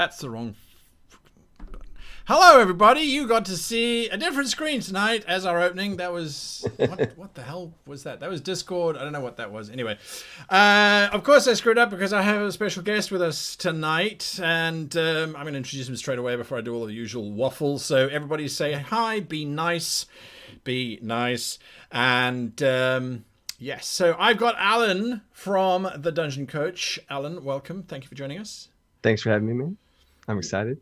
That's the wrong. Hello, everybody. You got to see a different screen tonight as our opening. That was... What the hell was that? That was Discord. I don't know what that was. Anyway, of course I screwed up because I have a special guest with us tonight. And I'm going to introduce him straight away before I do all the usual waffle. So everybody say hi, be nice. Be nice. And... yes, so I've got Alan from the Dungeon Coach. Alan, welcome. Thank you for joining us. Thanks for having me, man. I'm excited.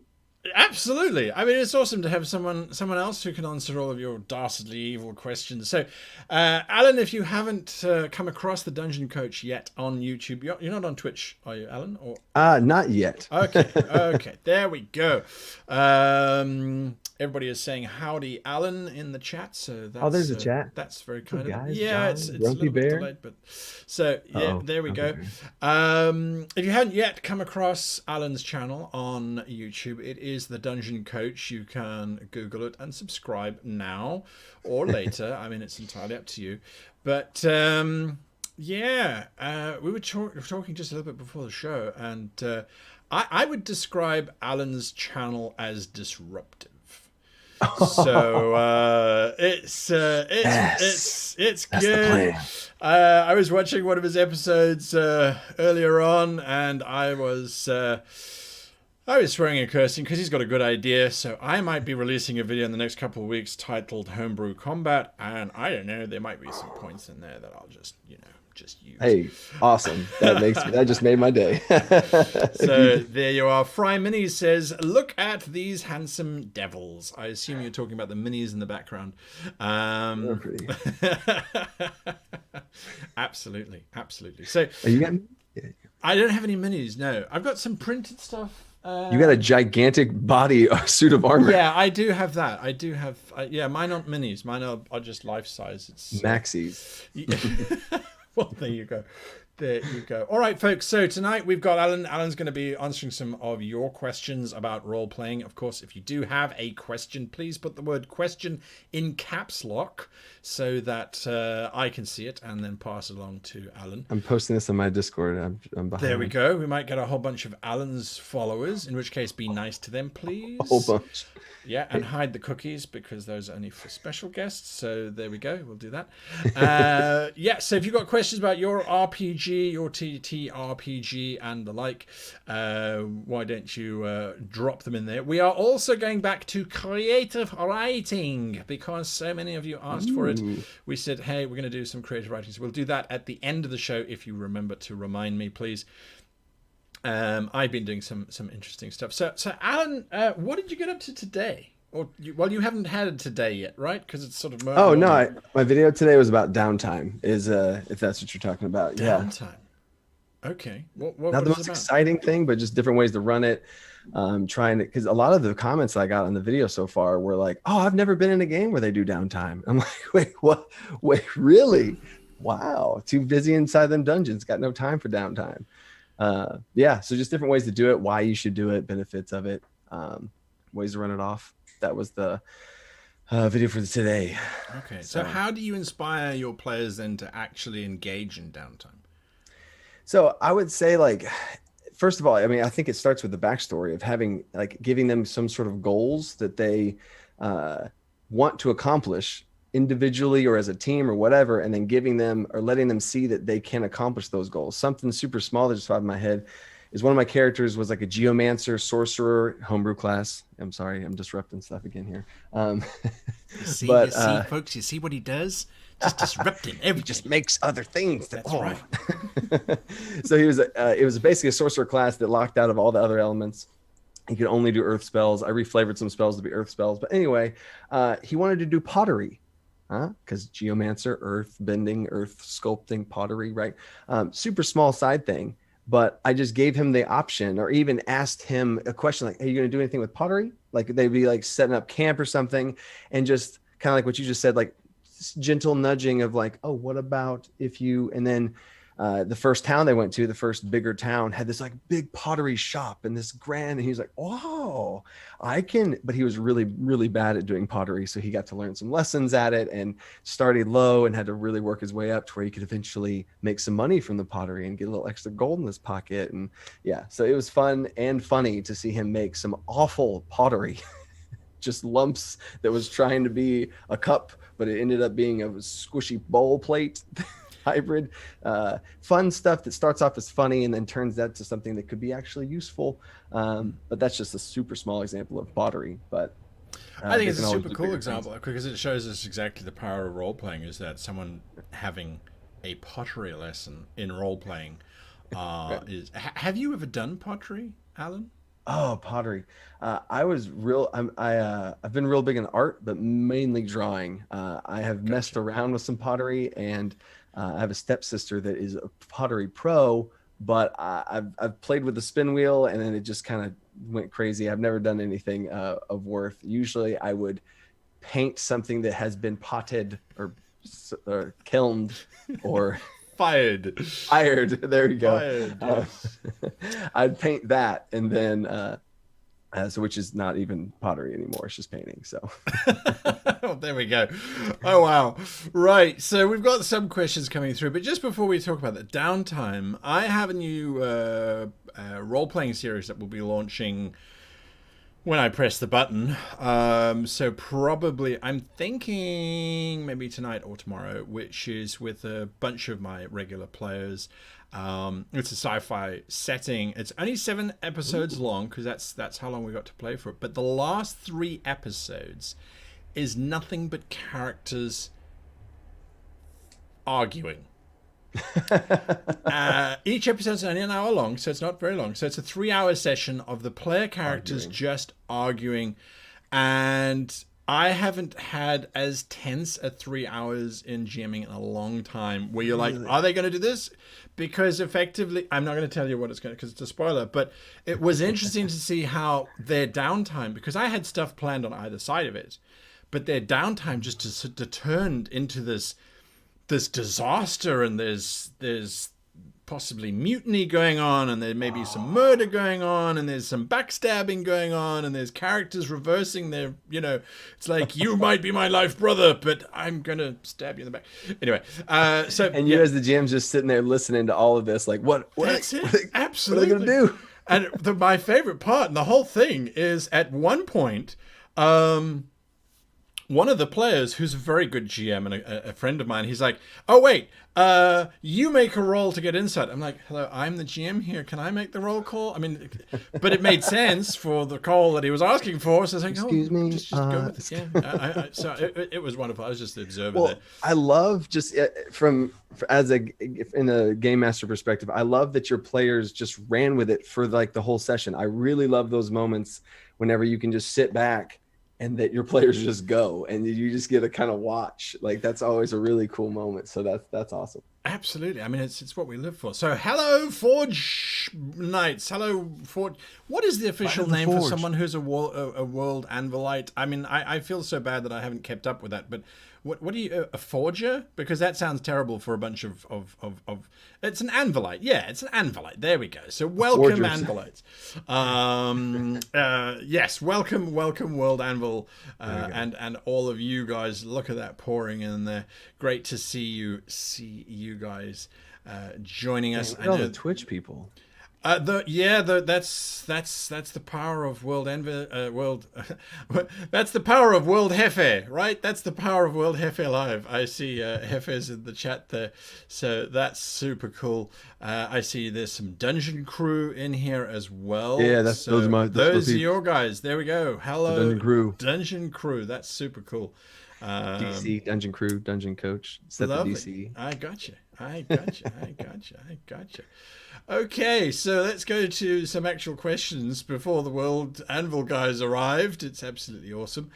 Absolutely. I mean, it's awesome to have someone else who can answer all of your dastardly evil questions. So, Alan, if you haven't come across the Dungeon Coach yet on YouTube, you're not on Twitch, are you, Alan? Or not yet. Okay, there we go. Everybody is saying howdy, Alan, in the chat. So that's, there's a chat. That's very kind of guys, yeah. John, It's a little bit delayed, but so yeah, there we go. If you haven't yet come across Alan's channel on YouTube, it is the Dungeon Coach. You can Google it and subscribe now or later. I mean, it's entirely up to you. But yeah, we were talking just a little bit before the show, and I would describe Alan's channel as disruptive. So it's good. I was watching one of his episodes earlier on, and I was swearing and cursing because he's got a good idea. So I might be releasing a video in the next couple of weeks titled Homebrew Combat, and I don't know, there might be some points in there that I'll just use. Hey, awesome. That just made my day. So there you are. Fry Minis says, look at these handsome devils. I assume you're talking about the minis in the background. They're pretty. Absolutely. So you got? I don't have any minis. No, I've got some printed stuff. You got a gigantic body suit of armor. Yeah, I do have that. I do have. Mine aren't minis. Mine are just life size. It's maxis. Well, there you go. There you go. All right, folks. So tonight we've got Alan. Alan's going to be answering some of your questions about role playing. Of course, if you do have a question, please put the word question in caps lock so that I can see it and then pass it along to Alan. I'm posting this on my Discord. I'm behind. There we go. We might get a whole bunch of Alan's followers, in which case be nice to them, please. A whole bunch. Yeah, and hide the cookies because those are only for special guests. So there we go. We'll do that. Yeah, so if you've got questions about your RPG, your TTRPG and the like, why don't you drop them in there? We are also going back to creative writing because so many of you asked for it. We said, hey, we're going to do some creative writing. So we'll do that at the end of the show if you remember to remind me, please. I've been doing some interesting stuff. So Alan, what did you get up to today? Or you haven't had it today yet, right? Because it's sort of. No, my video today was about downtime. If that's what you're talking about, downtime. Okay. What not the most exciting thing, but just different ways to run it. Trying to, because a lot of the comments I got on the video so far were like, "Oh, I've never been in a game where they do downtime." I'm like, "Wait, what? Wait, really? Wow, too busy inside them dungeons. Got no time for downtime." So just different ways to do it, why you should do it, benefits of it, ways to run it off. That was the video for today. Okay, so how do you inspire your players then to actually engage in downtime? So I would say, like, first of all, I mean, I think it starts with the backstory of having, like, giving them some sort of goals that they want to accomplish individually or as a team or whatever, and then giving them or letting them see that they can accomplish those goals. Something super small that just popped in my head is one of my characters was like a geomancer, sorcerer, homebrew class. I'm sorry, I'm disrupting stuff again here. You see, folks, you see what he does? Just disrupting everything. He just makes other things. That's right. So it was basically a sorcerer class that locked out of all the other elements. He could only do earth spells. I reflavored some spells to be earth spells. But anyway, he wanted to do pottery. Because geomancer, earth bending, earth sculpting, pottery, right? Super small side thing, but I just gave him the option, or even asked him a question like, "Are you going to do anything with pottery?" Like they'd be like setting up camp or something, and just kind of like what you just said, like gentle nudging of like, "Oh, what about if you?" And then the first town they went to, the first bigger town, had this like big pottery shop and this grand, and he's like, "Oh, I can," but he was really, really bad at doing pottery. So he got to learn some lessons at it and started low and had to really work his way up to where he could eventually make some money from the pottery and get a little extra gold in his pocket. And yeah, so it was fun and funny to see him make some awful pottery, just lumps that was trying to be a cup, but it ended up being a squishy bowl plate. Hybrid, fun stuff that starts off as funny and then turns out to something that could be actually useful. But that's just a super small example of pottery. But I think it's a super cool example because it shows us exactly the power of role playing. Is that someone having a pottery lesson in role playing? Right. Have you ever done pottery, Alan? Oh, pottery. I've been real big in art, but mainly drawing. I have messed around with some pottery, and I have a stepsister that is a pottery pro, but I've played with the spin wheel and then it just kind of went crazy. I've never done anything of worth. Usually I would paint something that has been potted or kilned or fired. There you go. Fired, yes. I'd paint that, and then so which is not even pottery anymore. It's just painting. So oh, there we go. Oh, wow. Right. So we've got some questions coming through, but just before we talk about the downtime, I have a new role-playing series that will be launching when I press the button. So probably I'm thinking maybe tonight or tomorrow, which is with a bunch of my regular players. It's a sci-fi setting. It's only 7 episodes long because that's how long we got to play for it. But the last 3 episodes is nothing but characters arguing. Each episode's only an hour long, so it's not very long. So it's a 3-hour session of the player characters just arguing. And I haven't had as tense a 3 hours in GMing in a long time where you're like, are they going to do this? Because effectively, I'm not going to tell you what it's going to, because it's a spoiler, but it was interesting to see how their downtime, because I had stuff planned on either side of it, but their downtime just turned into this disaster, and there's possibly mutiny going on, and there may be some murder going on, and there's some backstabbing going on, and there's characters reversing their, it's like, you might be my life brother, but I'm gonna stab you in the back. Anyway, so and you as the GM's just sitting there listening to all of this, like, what? That's it. Absolutely. What are they gonna do? And my favorite part in the whole thing is at one point, one of the players, who's a very good GM and a friend of mine, he's like, oh, wait, you make a roll to get insight. I'm like, hello, I'm the GM here. Can I make the roll call? I mean, but it made sense for the call that he was asking for. So I was like, excuse me. Just go with it. Yeah. So it was wonderful. I was just the observer there. I love just in a game master perspective, I love that your players just ran with it for like the whole session. I really love those moments whenever you can just sit back and that your players just go and you just get to kind of watch. Like, that's always a really cool moment. So that's awesome. Absolutely. I mean, it's what we live for. So hello, Forge Knights. Hello, Forge. What is the official name for someone who's a world anvilite? I mean, I feel so bad that I haven't kept up with that, but what do you, a forger? Because that sounds terrible for a bunch of it's an anvilite. Yeah, it's an anvilite. There we go. So welcome, anvilites. Yes, welcome, World Anvil, and all of you guys. Look at that pouring in there. Great to see you guys joining us. I know the Twitch people. That's the power of World that's the power of World Hefe, right? That's the power of World Hefe Live. I see Hefe's in the chat there, so that's super cool. I see there's some Dungeon Crew in here as well. Yeah, those are your guys. There we go. Hello, Dungeon Crew. That's super cool. DC Dungeon Crew, Dungeon Coach. Set the DC. I gotcha. Okay, so let's go to some actual questions before the World Anvil guys arrived. It's absolutely awesome.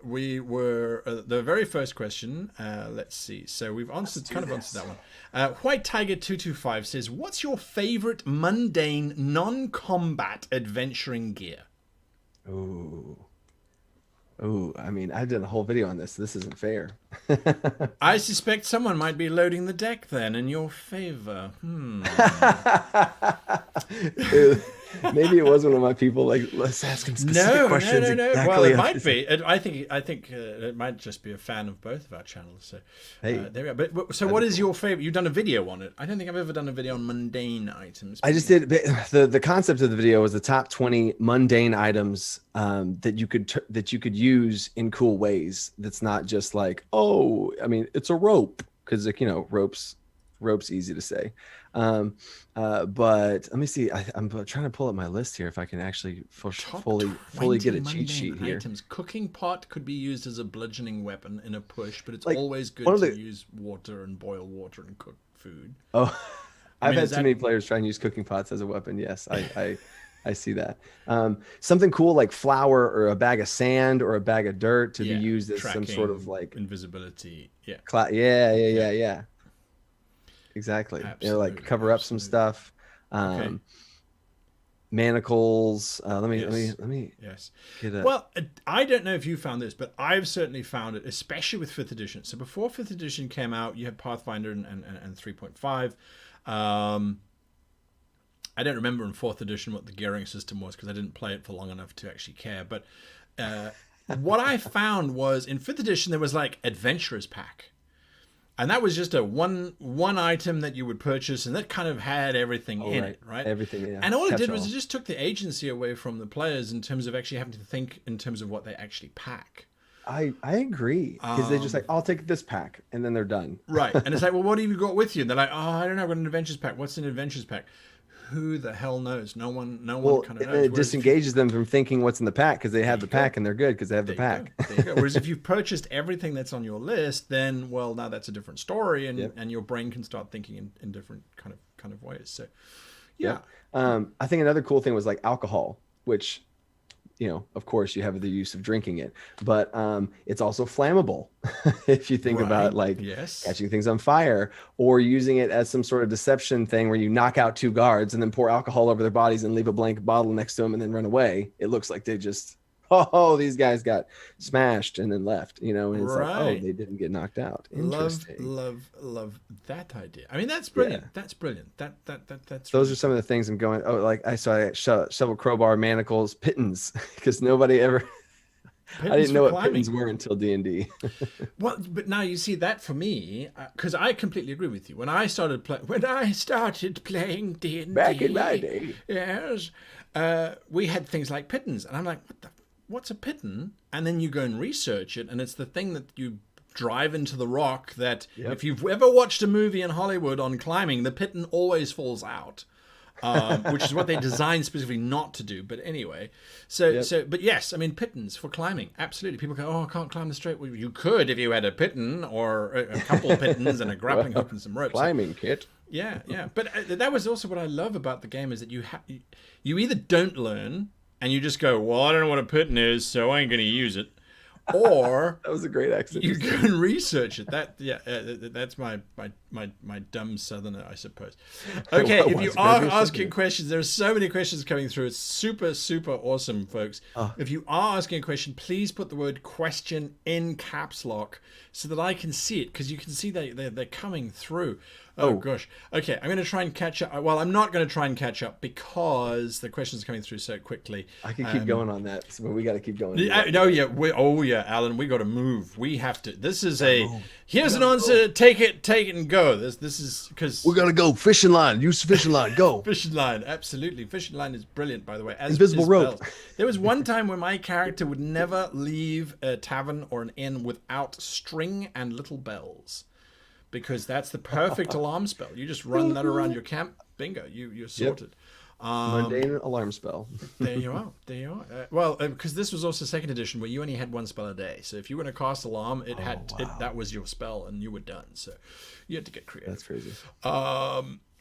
We were the very first question. Let's see. So we've answered that one. White Tiger 225 says, "What's your favorite mundane non-combat adventuring gear?" Oh, Oh, I mean, I did a whole video on this. This isn't fair. I suspect someone might be loading the deck then in your favor. Maybe it was one of my people. Like, let's ask him specific questions. No. Exactly. Well, it might be. I think it might just be a fan of both of our channels. So Hey, there we are. But so, what is your favorite? You've done a video on it. I don't think I've ever done a video on mundane items. I just did. The concept of the video was the top 20 mundane items that you could use in cool ways. That's not just like, oh, I mean, it's a rope, because, like, you know, rope's easy to say. But let me see. I'm trying to pull up my list here if I can actually fully get a cheat sheet here. Items. Cooking pot could be used as a bludgeoning weapon in a push, but it's Like, always good to use water and boil water and cook food. Oh, I've had too many players try and use cooking pots as a weapon. Yes, I see that. Something cool like flour or a bag of sand or a bag of dirt to be used as some sort of like invisibility. Yeah. Yeah. Exactly. Absolutely, You know, like cover up some stuff. Manacles. Let me. Yes. Get a... Well, I don't know if you found this, but I've certainly found it, especially with 5th edition. So before 5th edition came out, you had Pathfinder and 3.5. I don't remember in 4th edition what the gearing system was because I didn't play it for long enough to actually care. But what I found was in 5th edition, there was like Adventurer's Pack. And that was just a one item that you would purchase, and that kind of had everything in it, right? Everything, yeah. And all it did was it just took the agency away from the players in terms of actually having to think in terms of what they actually pack. I agree, because they're just like, I'll take this pack, and then they're done. Right. And it's like, well, what have you got with you? And they're like, oh, I don't know, I've got an adventures pack. What's an adventures pack? Who the hell knows? No one kind of knows. It disengages them from thinking what's in the pack because they have the pack and they're good because they have the pack. There you go. Whereas if you've purchased everything that's on your list, then, well, now that's a different story, and your brain can start thinking in different kind of ways. So, yeah. I think another cool thing was like alcohol, which, you know, of course you have the use of drinking it, but it's also flammable if you think about like catching things on fire or using it as some sort of deception thing where you knock out 2 guards and then pour alcohol over their bodies and leave a blank bottle next to them and then run away. It looks like they just, these guys got smashed and then left, you know, and it's like, oh, they didn't get knocked out. Interesting. Love that idea. I mean, that's brilliant. Yeah. That's brilliant. That's those are some of the things I'm going, I saw shovel, crowbar, manacles, pittons, because nobody ever I didn't know what pittons were until D&D. Well, but now you see that for me, because I completely agree with you. When I started playing D&D back in my day, yes, we had things like pittons, and I'm like, what's a pitton? And then you go and research it, and it's the thing that you drive into the rock that if you've ever watched a movie in Hollywood on climbing, the pitton always falls out. Which is what they designed specifically not to do. But anyway, but yes, I mean, pittons for climbing. Absolutely. People go, I can't climb the straight. Well, you could if you had a pitton or a couple of pittons and a grappling hook and some ropes. Climbing kit. Yeah. But that was also what I love about the game is that you either don't learn and you just go, well, I don't know what a pitton is, so I ain't going to use it. Or that was a great accent. You go and research it. That's my dumb southerner, I suppose. Okay, if you are asking questions, there are so many questions coming through. It's super awesome, folks. If you are asking a question, please put the word question in caps lock so that I can see it, because you can see they're coming through. Oh gosh. Okay, I'm going to try and catch up. Well, I'm not going to try and catch up because the questions are coming through so quickly. I can keep going on that, but we got to keep going. Alan, we got to move. We have to. This is here's an answer. Take it and go. This is because we're gonna go fishing line. Use the fishing line. Go fishing line. Absolutely, fishing line is brilliant. By the way, invisible rope. There was one time where my character would never leave a tavern or an inn without string and little bells. Because that's the perfect alarm spell. You just run that around your camp. Bingo, you're sorted. Mundane alarm spell. There you are. Well, because this was also 2nd edition where you only had 1 spell a day. So if you were going to cast alarm, that was your spell and you were done. So you had to get creative. That's crazy.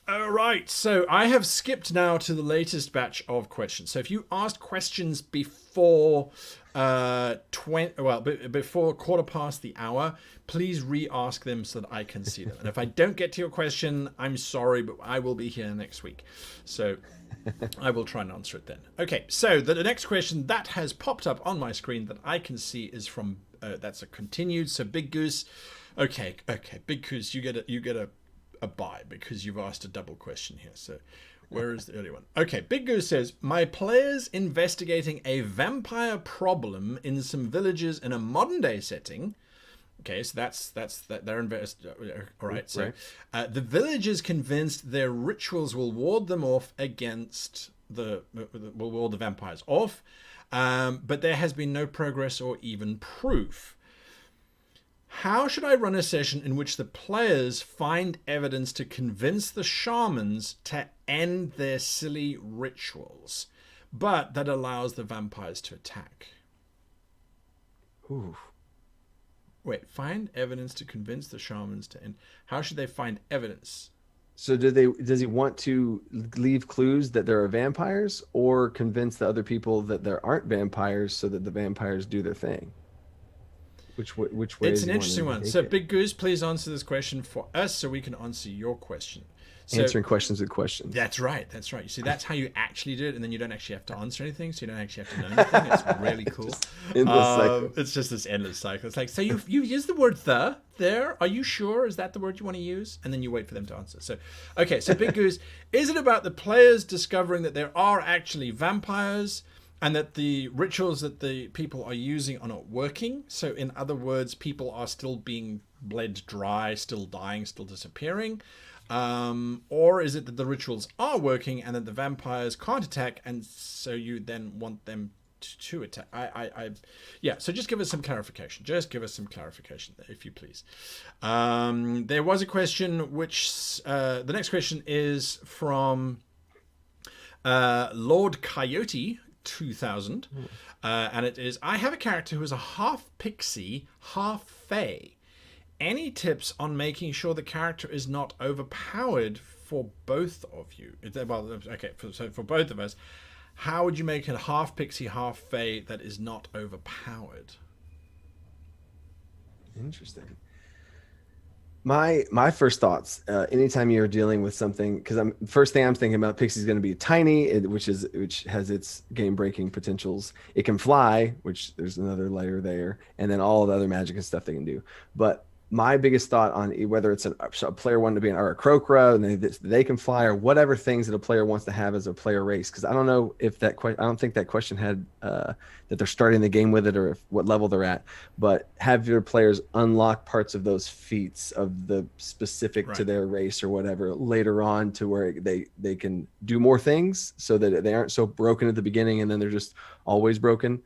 All right, so I have skipped now to the latest batch of questions. So if you asked questions before before quarter past the hour, please re-ask them so that I can see them. And if I don't get to your question, I'm sorry, but I will be here next week. So I will try and answer it then. Okay, so the next question that has popped up on my screen that I can see is from, that's a continued, so Big Goose. Okay, Big Goose, you get a buy because you've asked a double question here. So where is the early one? Okay, Big Goose says, my players investigating a vampire problem in some villages in a modern day setting. Okay, so that's they're all right. So the village is convinced their rituals will ward them off against will ward the vampires off, but there has been no progress or even proof. How should I run a session in which the players find evidence to convince the shamans to end their silly rituals, but that allows the vampires to attack? Ooh. Wait, find evidence to convince the shamans to end. How should they find evidence? So does he want to leave clues that there are vampires, or convince the other people that there aren't vampires so that the vampires do their thing? Which way? It's an interesting one. So, Big Goose, please answer this question for us so we can answer your question. So, answering questions with questions. That's right. You see, that's how you actually do it, and then you don't actually have to answer anything, so you don't actually have to know anything. It's really cool. It's just this endless cycle. It's like, so you use the word there. Are you sure? Is that the word you want to use? And then you wait for them to answer. So, okay. So, Big Goose, is it about the players discovering that there are actually vampires? And that the rituals that the people are using are not working. So in other words, people are still being bled dry, still dying, still disappearing. Or is it that the rituals are working and that the vampires can't attack, and so you then want them to attack? Yeah, so just give us some clarification. If you please. There was a question which, the next question is from Lord Coyote 2000, and it is, I have a character who is a half pixie, half fae. Any tips on making sure the character is not overpowered for both of you? Well, okay, so for both of us, how would you make a half pixie, half fae that is not overpowered? Interesting. My first thoughts, anytime you're dealing with something, because first thing I'm thinking about, Pixie's going to be tiny, which has its game breaking potentials. It can fly, which there's another layer there, and then all the other magic and stuff they can do. But my biggest thought on whether it's a player wanting to be or a Krokra, and they can fly, or whatever things that a player wants to have as a player race. Because I don't know if I don't think that question had that they're starting the game with it, or what level they're at. But have your players unlock parts of those feats of the specific to their race or whatever later on, to where they can do more things, so that they aren't so broken at the beginning and then they're just always broken.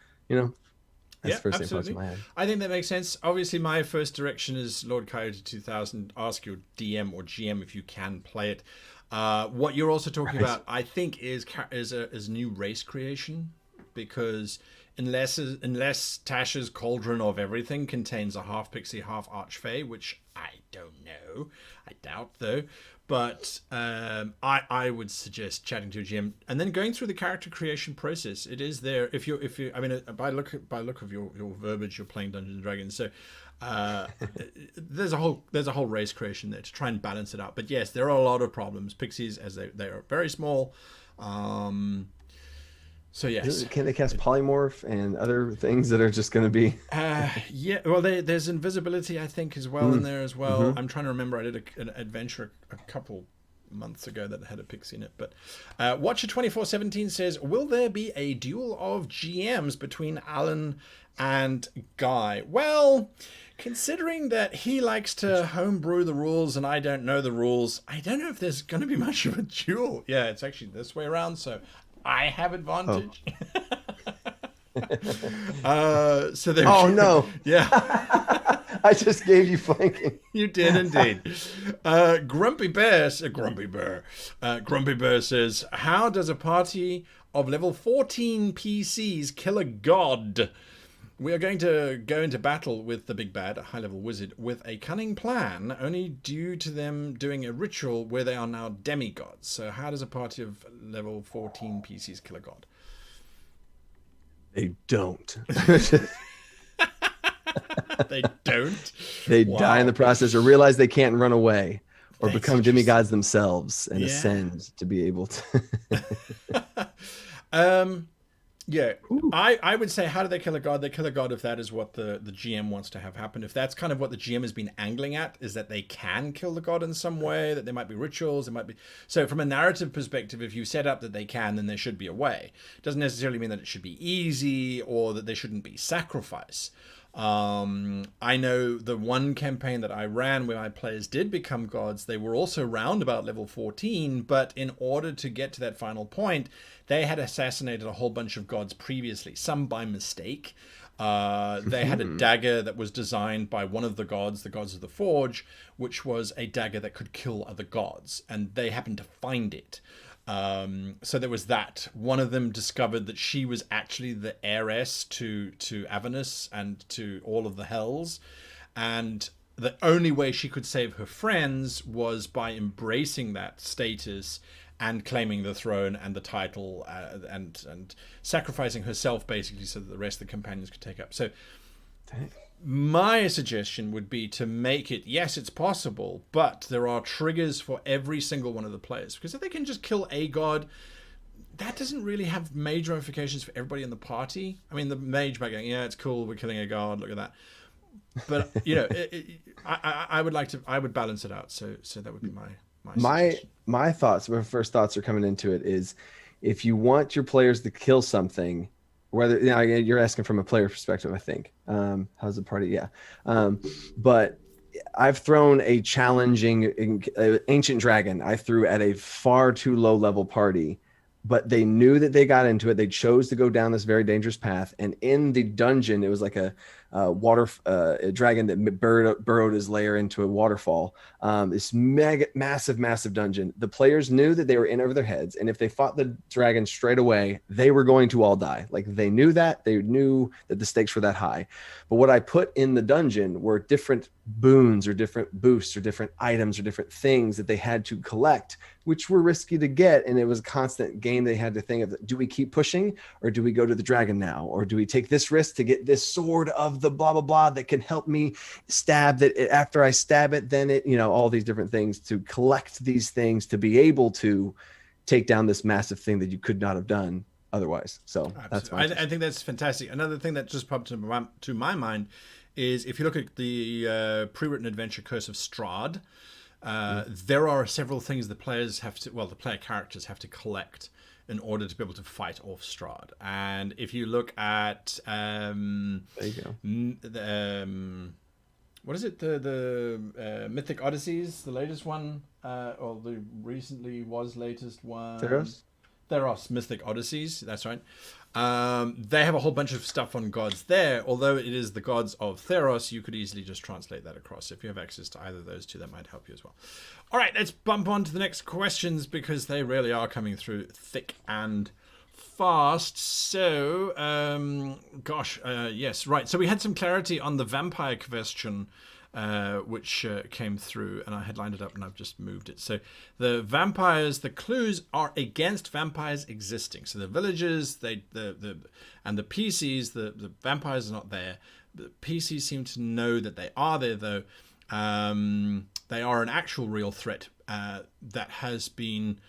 That's the first thing that pops in my head. I think that makes sense. Obviously, my first direction is Lord Coyote 2000. Ask your DM or GM if you can play it. What you're also talking about, I think, is new race creation, because unless Tasha's Cauldron of Everything contains a half pixie, half archfey, which I don't know. I doubt, though. But I would suggest chatting to a GM and then going through the character creation process. It is there if you I mean, by look of your verbiage, you're playing Dungeons and Dragons, so there's a whole race creation there to try and balance it out. But yes, there are a lot of problems. Pixies, as they are very small. So yes, can they cast polymorph and other things that are just going to be? Yeah, well, there's invisibility, I think, as well in there as well. Mm-hmm. I'm trying to remember. I did an adventure a couple months ago that had a pixie in it. But Watcher 2417 says, will there be a duel of GMs between Alan and Guy? Well, considering that he likes to homebrew the rules and I don't know the rules, I don't know if there's going to be much of a duel. Yeah, it's actually this way around, so I have advantage. So there. Oh no! Yeah, I just gave you flanking. You did indeed. Grumpy Bear says, "How does a party of level 14 PCs kill a god?" We are going to go into battle with the big bad, a high-level wizard, with a cunning plan, only due to them doing a ritual where they are now demigods. So how does a party of level 14 PCs kill a god? They don't. They don't? They Wow. die in the process, or realize they can't run away, or That's become demigods themselves and ascend to be able to. Yeah, I would say, how do they kill a god? They kill a god if that is what the GM wants to have happen. If that's kind of what the GM has been angling at, is that they can kill the god in some way, that there might be rituals, there might be... So from a narrative perspective, if you set up that they can, then there should be a way. It doesn't necessarily mean that it should be easy or that there shouldn't be sacrifice. I know the one campaign that I ran where my players did become gods, they were also round about level 14, but in order to get to that final point, they had assassinated a whole bunch of gods previously, some by mistake. They had a dagger that was designed by one of the gods of the Forge, which was a dagger that could kill other gods, and they happened to find it. So there was that. One of them discovered that she was actually the heiress to Avernus and to all of the Hells, and the only way she could save her friends was by embracing that status and claiming the throne and the title, and sacrificing herself basically so that the rest of the companions could take up. So my suggestion would be to make it, yes, it's possible, but there are triggers for every single one of the players. Because if they can just kill a god, that doesn't really have major ramifications for everybody in the party. I mean, the mage might go, yeah, it's cool, we're killing a god, look at that. But, you know, I would balance it out. So that would be my thoughts, my first thoughts are coming into it is, if you want your players to kill something, whether, you know, you're asking from a player perspective, I think. How's the party? Yeah. But I've thrown a challenging ancient dragon. I threw at a far too low level party, but they knew that they got into it. They chose to go down this very dangerous path. And in the dungeon, it was like a dragon that burrowed his lair into a waterfall. This massive dungeon. The players knew that they were in over their heads, and if they fought the dragon straight away, they were going to all die. Like, they knew that. They knew that the stakes were that high. But what I put in the dungeon were different boons or different boosts or different items or different things that they had to collect, which were risky to get. And it was a constant game. They had to think of, do we keep pushing, or do we go to the dragon now? Or do we take this risk to get this sword of the blah, blah, blah that can help me stab that after I stab it, then it, you know, all these different things to collect these things to be able to take down this massive thing that you could not have done otherwise. So that's I think that's fantastic. Another thing that just popped to my mind is, if you look at the pre-written adventure Curse of Strahd, there are several things the player characters have to collect in order to be able to fight off Strahd. And if you look at there you go. What is it, the Mythic Odysseys, the latest one, or the recently was latest one, Theros Mythic Odysseys, that's right. They have a whole bunch of stuff on gods there. Although it is the gods of Theros, you could easily just translate that across. If you have access to either of those two, that might help you as well. All right, let's bump on to the next questions, because they really are coming through thick and fast. So, yes, right. So we had some clarity on the vampire question, which came through, and I had lined it up and I've just moved it. So the vampires, the clues are against vampires existing. So the villagers, and the PCs, the vampires are not there. The PCs seem to know that they are there, though. They are an actual real threat that has been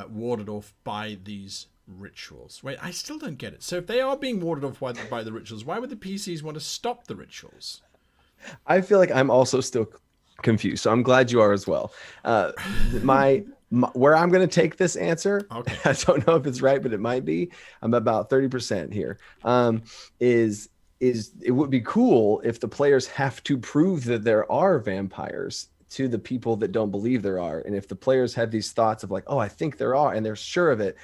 warded off by these rituals. Wait, I still don't get it. So if they are being warded off by the rituals, why would the PCs want to stop the rituals? I feel like I'm also still confused, so I'm glad you are as well. My where I'm going to take this answer, okay. I don't know if it's right, but it might be. I'm about 30% here. Is it would be cool if the players have to prove that there are vampires to the people that don't believe there are, and if the players have these thoughts of like, oh, I think there are, and they're sure of it,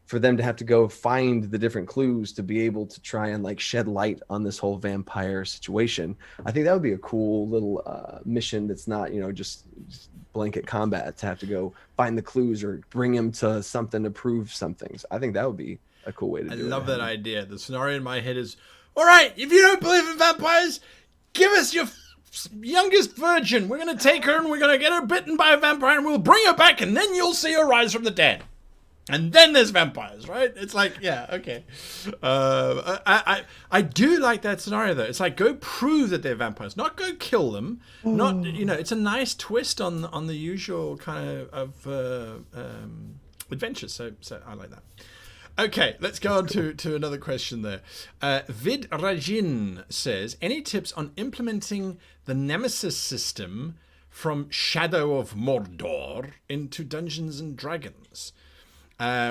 for them to have to go find the different clues to be able to try and like shed light on this whole vampire situation. I think that would be a cool little mission that's not, just blanket combat, to have to go find the clues or bring them to something to prove some things. I think that would be a cool way to do it. I love that idea. The scenario in my head is, All right, if you don't believe in vampires, give us your youngest virgin. We're going to take her and we're going to get her bitten by a vampire and we'll bring her back and then you'll see her rise from the dead. And then there's vampires, right? It's like, yeah, okay. I do like that scenario, though. It's like, go prove that they're vampires, not go kill them. Not, it's a nice twist on the usual kind of adventures. So I like that. Okay, let's go on to another question there. Vid Rajin says, any tips on implementing the Nemesis system from Shadow of Mordor into Dungeons and Dragons?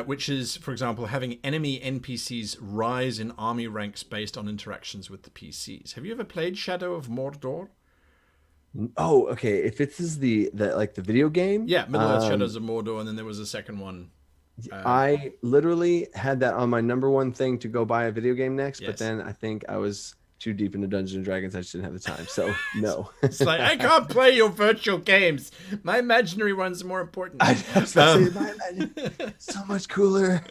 Which is, for example, having enemy NPCs rise in army ranks based on interactions with the PCs. Have you ever played Shadow of Mordor? Oh, okay. If this is the video game, yeah, Middle-earth Shadows of Mordor, and then there was a second one. I literally had that on my number one thing to go buy a video game next, but Yes. then I think I was too deep into Dungeons and Dragons. I just didn't have the time. So no. It's like, I can't play your virtual games. My imaginary ones are more important. I was about to say, so much cooler.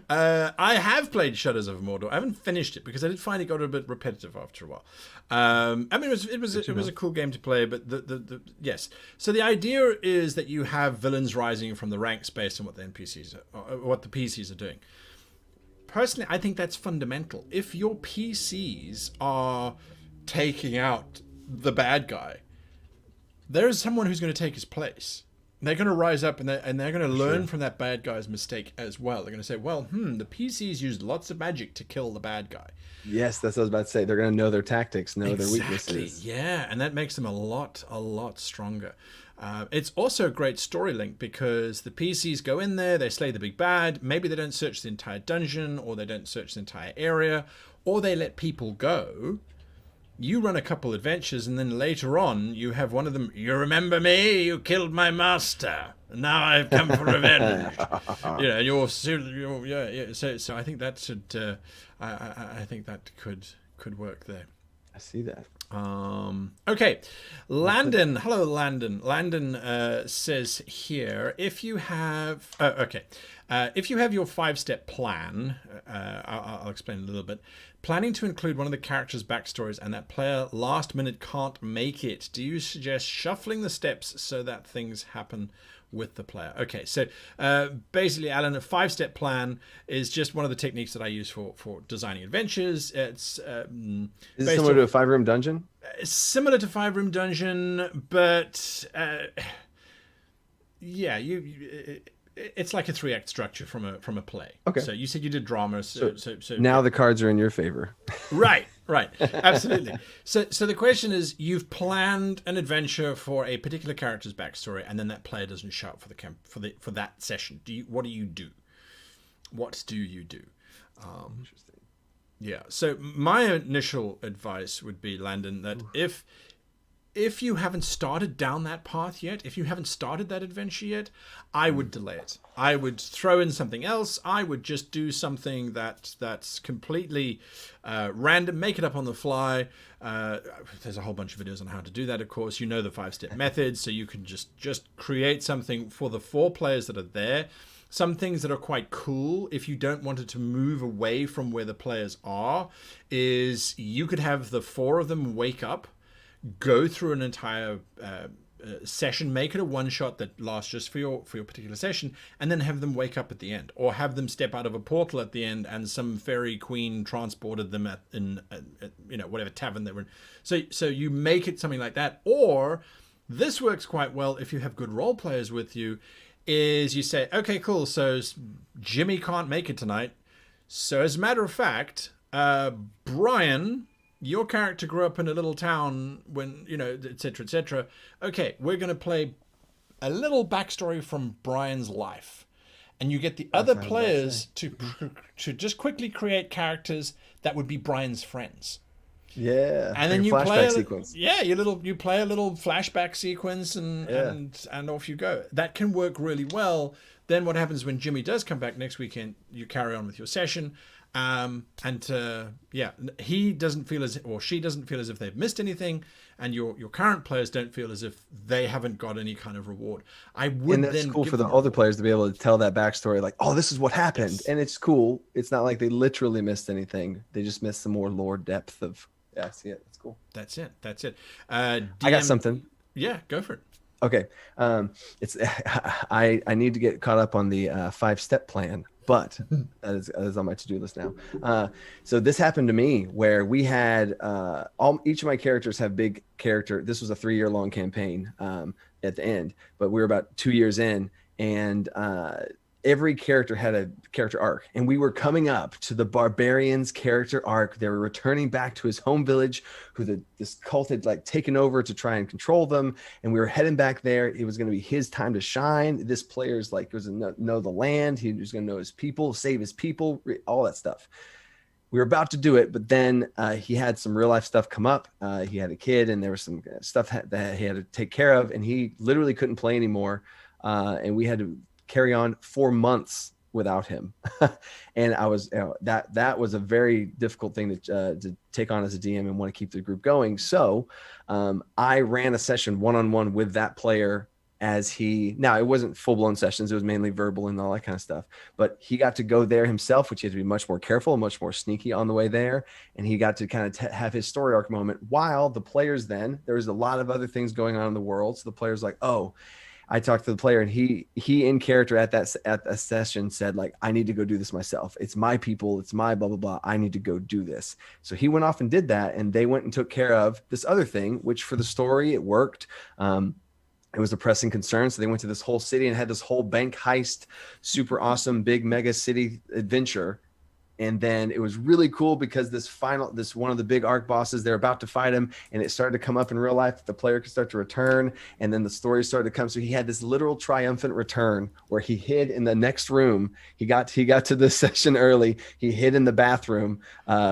I have played Shadows of Mordor. I haven't finished it because I did find it got a bit repetitive after a while. I mean, it was a cool game to play, but yes. So the idea is that you have villains rising from the ranks based on what the NPCs or what the PCs are doing. Personally, I think that's fundamental. If your PCs are taking out the bad guy, there is someone who's going to take his place. They're going to rise up and they're going to learn from that bad guy's mistake as well. They're going to say, well, the PCs used lots of magic to kill the bad guy. Yes, that's what I was about to say. They're going to know their tactics, know their Exactly. weaknesses. Yeah, and that makes them a lot stronger. It's also a great story link because the PCs go in there, they slay the big bad. Maybe they don't search the entire dungeon, or they don't search the entire area, or they let people go. You run a couple adventures, and then later on, you have one of them. You remember me? You killed my master. Now I've come for revenge. And you're yeah. So I think that should. I think that could work there. I see that. Okay, Landon. Hello, Landon. Landon says here, if you have if you have your 5-step plan, I'll explain a little bit. Planning to include one of the characters' backstories and that player last minute can't make it, do you suggest shuffling the steps so that things happen with the player? Okay, so basically, Alan, a 5-step plan is just one of the techniques that I use for designing adventures. It's Is it similar to a 5-room dungeon? Similar to 5-room dungeon, but it's like a 3-act structure from a play. Okay. So you said you did drama, so Now the cards are in your favor. Right, absolutely. So the question is, you've planned an adventure for a particular character's backstory, and then that player doesn't show up for that session. What do you do? Interesting. Yeah. So my initial advice would be, Landon, that if you haven't started down that path yet, if you haven't started that adventure yet, I would delay it. I would throw in something else. I would just do something that's completely random, make it up on the fly. There's a whole bunch of videos on how to do that, of course. You know the 5-step method, so you can just create something for the 4 players that are there. Some things that are quite cool, if you don't want it to move away from where the players are, is you could have the 4 of them wake up, go through an entire session, make it a one-shot that lasts just for your particular session, and then have them wake up at the end, or have them step out of a portal at the end and some fairy queen transported them in whatever tavern they were in. So you make it something like that. Or this works quite well if you have good role players with you, is you say, okay, cool, so Jimmy can't make it tonight, so as a matter of fact, Brian, your character grew up in a little town when, etc., etc. Okay, we're going to play a little backstory from Brian's life. And you get the other players to just quickly create characters that would be Brian's friends. Yeah. And then you play sequence. Yeah, you play a little flashback sequence and off you go. That can work really well. Then what happens when Jimmy does come back next weekend, you carry on with your session. he doesn't feel as, or she doesn't feel as if they've missed anything, and your current players don't feel as if they haven't got any kind of reward. I would, and that's then cool give for the them other players to be able to tell that backstory, like, oh, this is what happened. Yes. And it's cool. It's not like they literally missed anything. They just missed some more lore depth of, yeah, I see it. That's cool. That's it. I got something. Yeah, go for it. Okay. It's I need to get caught up on the 5-step plan, but that is on my to-do list now. So this happened to me where we had each of my characters have big character. This was a 3-year long campaign at the end, but we were about 2 years in, and every character had a character arc, and we were coming up to the barbarian's character arc. They were returning back to his home village, who this cult had like taken over to try and control them, and we were heading back there. It was going to be his time to shine. This player's like was going to know the land. He was going to know his people, save his people, all that stuff. We were about to do it, but then he had some real life stuff come up. He had a kid, and there was some stuff that he had to take care of, and he literally couldn't play anymore, and we had to carry on 4 months without him. And I was, that was a very difficult thing to take on as a DM and want to keep the group going. So I ran a session one-on-one with that player now it wasn't full-blown sessions. It was mainly verbal and all that kind of stuff, but he got to go there himself, which he had to be much more careful, much more sneaky on the way there. And he got to kind of have his story arc moment, while the players, then there was a lot of other things going on in the world. So the player's like, oh, I talked to the player, and he in character at a session said, like, I need to go do this myself. It's my people. It's my blah, blah, blah. I need to go do this. So he went off and did that, and they went and took care of this other thing, which for the story, it worked. It was a pressing concern. So they went to this whole city and had this whole bank heist, super awesome, big mega city adventure. And then it was really cool because this one of the big arc bosses, they're about to fight him, and it started to come up in real life that the player could start to return. And then the story started to come. So he had this literal triumphant return where he hid in the next room. He got to the session early. He hid in the bathroom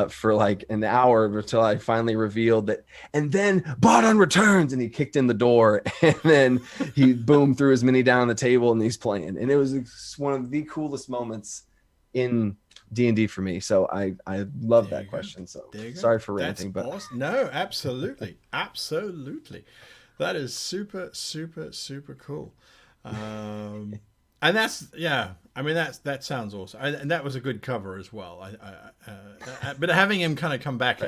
for like an hour until I finally revealed that. And then Bardon returns, and he kicked in the door, and then he boom threw his mini down on the table, and he's playing. And it was one of the coolest moments in D&D for me. So I love that question. So sorry for ranting, but awesome. No, absolutely. That is super, super, super cool. And that's, yeah, I mean, that sounds awesome. And that was a good cover as well. But having him kind of come back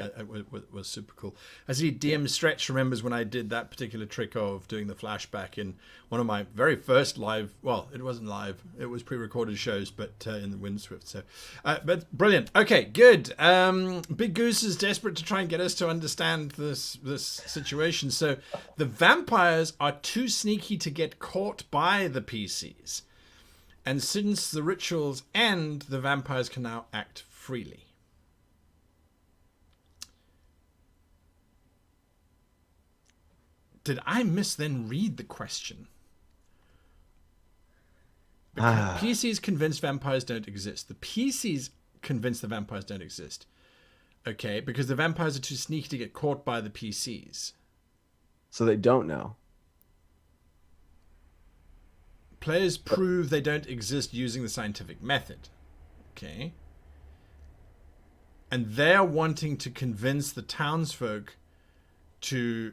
was super cool. As he DM Stretch remembers when I did that particular trick of doing the flashback in one of my very first live, well, it wasn't live, it was pre-recorded shows, but in the Windswift. So, but brilliant. Okay, good. Big Goose is desperate to try and get us to understand this situation. So the vampires are too sneaky to get caught by the PCs. And since the rituals end, the vampires can now act freely. Did I read the question? PCs convinced vampires don't exist. The PCs convinced the vampires don't exist. Okay, because the vampires are too sneaky to get caught by the PCs. So they don't know. Players prove they don't exist using the scientific method. Okay. And they're wanting to convince the townsfolk to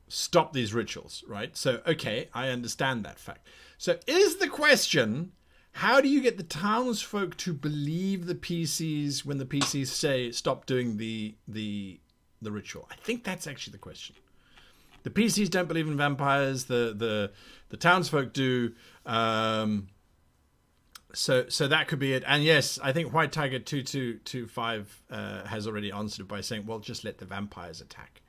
stop these rituals, right? So, okay, I understand that fact. So is the question, how do you get the townsfolk to believe the PCs when the PCs say stop doing the ritual? I think that's actually the question. The PCs don't believe in vampires. The townsfolk do. So that could be it. And yes, I think White Tiger 2225 has already answered by saying, "Well, just let the vampires attack,